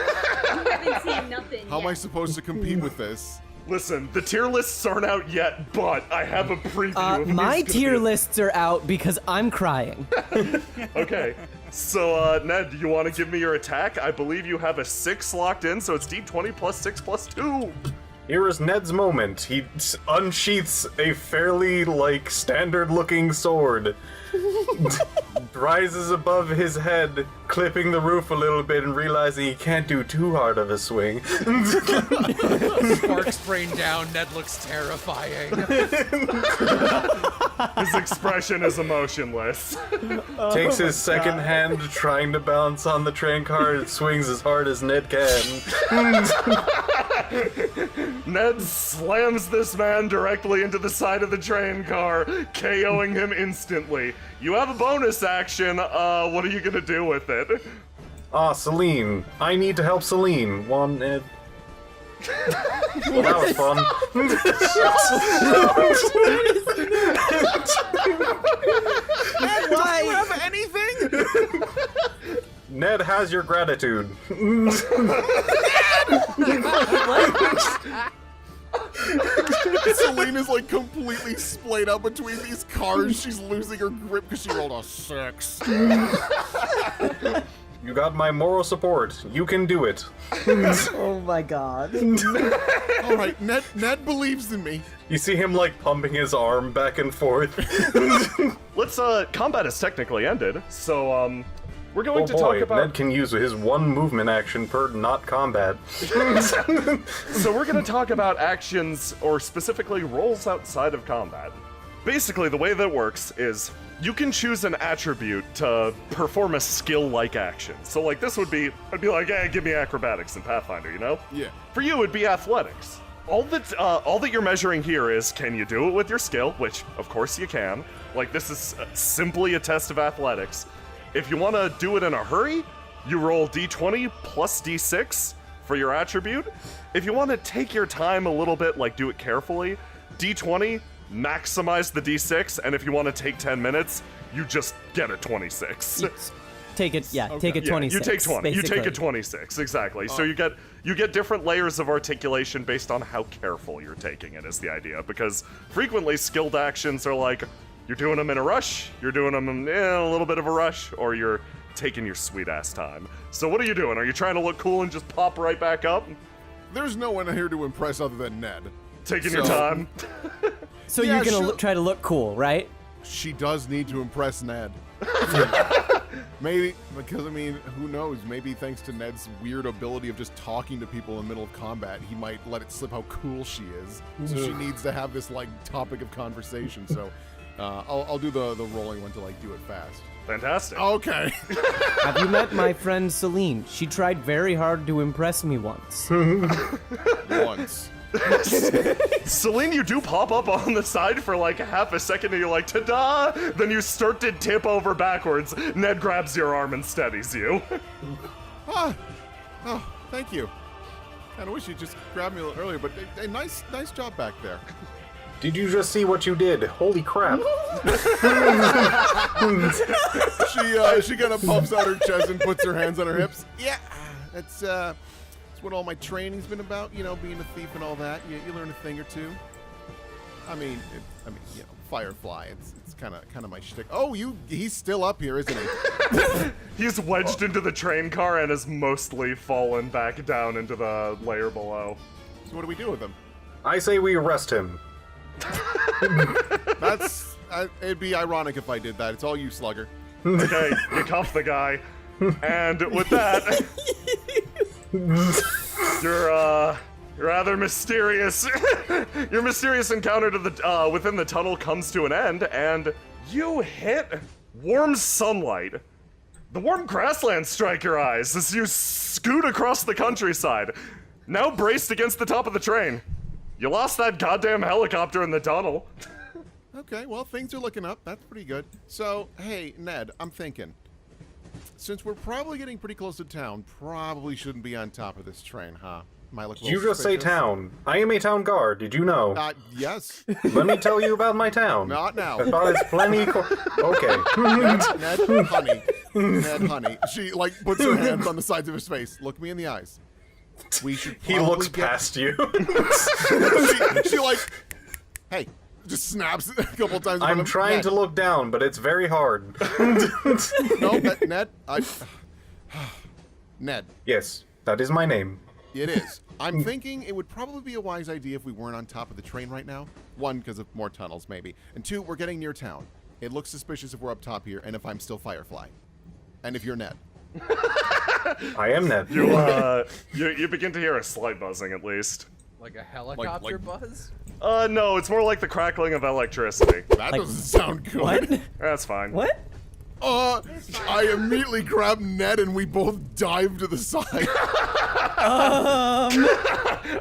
haven't seen nothing How am yet. I supposed to compete with this? Listen, the tier lists aren't out yet, but I have a preview of My who's gonna tier be- lists are out because I'm crying. Okay, so Ned, you want to give me your attack? I believe you have a 6 locked in, so it's d20 plus 6 plus 2. Here is Ned's moment. He unsheaths a fairly, standard-looking sword. Rises above his head, clipping the roof a little bit and realizing he can't do too hard of a swing. Sparks rain down. Ned looks terrifying. His expression is emotionless. Takes his second hand, trying to balance on the train car, and swings as hard as Ned can. Ned slams this man directly into the side of the train car, KOing him instantly. You have a bonus action. What are you gonna do with it? Celine. I need to help Celine. One, Ned. Well, that was fun. Why? Have anything? Ned has your gratitude. Selena's like completely splayed out between these cars. She's losing her grip because she rolled a 6. You got my moral support. You can do it. Oh my god. All right, Ned believes in me. You see him pumping his arm back and forth. Let's, combat is technically ended, so, we're going Oh to boy, talk about... Ned can use his 1 movement action per not combat. So we're going to talk about actions, or specifically roles outside of combat. Basically, the way that works is you can choose an attribute to perform a skill-like action. So, this would be, I'd be like, hey, give me acrobatics in Pathfinder, you know? Yeah. For you, it'd be athletics. All that you're measuring here is, can you do it with your skill? Which, of course, you can. This is simply a test of athletics. If you want to do it in a hurry, you roll d20 plus d6 for your attribute. If you want to take your time a little bit, do it carefully, d20, maximize the d6, and if you want to take 10 minutes, you just get a 26. Take it, take a Yeah, 26. you take 20. You take a basically. 26, exactly. So you get different layers of articulation based on how careful you're taking it, is the idea. Because frequently skilled actions are you're doing them in a rush, you're doing them in a little bit of a rush, or you're taking your sweet ass time. So what are you doing? Are you trying to look cool and just pop right back up? There's no one here to impress other than Ned. Taking your time? So Yeah, you're gonna sure. try to look cool, right? She does need to impress Ned. Maybe, because who knows? Maybe thanks to Ned's weird ability of just talking to people in the middle of combat, he might let it slip how cool she is. So she needs to have this topic of conversation. So I'll do the rolling one to do it fast. Fantastic. Okay. Have you met my friend Celine? She tried very hard to impress me once. Once. Celine, you do pop up on the side for half a second and you're like, ta-da! Then you start to tip over backwards. Ned grabs your arm and steadies you. Oh, thank you. Kinda wish you'd just grabbed me a little earlier, but nice job back there. Did you just see what you did? Holy crap. She kind of puffs out her chest and puts her hands on her hips. Yeah, that's what all my training's been about. Being a thief and all that. You learn a thing or two. Firefly. It's kind of my shtick. Oh, he's still up here, isn't he? He's wedged into the train car and has mostly fallen back down into the layer below. So what do we do with him? I say we arrest him. It'd be ironic if I did that. It's all you, slugger. Okay, you cuff the guy. And with that, your rather mysterious your mysterious encounter to the within the tunnel comes to an end, and you hit warm sunlight. The warm grasslands strike your eyes as you scoot across the countryside. now braced against the top of the train. You lost that goddamn helicopter in the tunnel. Okay, well, things are looking up. That's pretty good. So, hey, Ned, I'm thinking, since we're probably getting pretty close to town, probably shouldn't be on top of this train, huh? Might look a You little just say suspicious. town. I am a town guard. Did you know? Yes. Let me tell you about my town. Not now. I thought it's plenty. Okay. Ned, honey. Ned, honey. She, like, puts her hands on the sides of his face. Look me in the eyes. We should He probably looks past you. she, like, hey, just snaps a couple times. I'm trying to look down, but it's very hard. No, Ned, Ned. Yes, that is my name. It is. I'm thinking it would probably be a wise idea if we weren't on top of the train right now. One, because of more tunnels, maybe. And two, we're getting near town. It looks suspicious if we're up top here, and if I'm still Firefly. And if you're Ned. I am Ned. You begin to hear a slight buzzing, at least. Like a helicopter like- buzz? No, it's more like the crackling of electricity. That doesn't sound good. What? That's fine. What? I immediately grab Ned and we both dive to the side.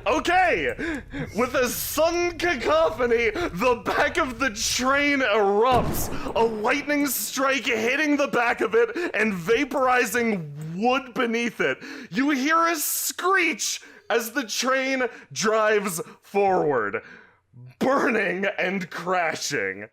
Okay! With a sudden cacophony, the back of the train erupts, a lightning strike hitting the back of it and vaporizing wood beneath it. You hear a screech as the train drives forward, burning and crashing.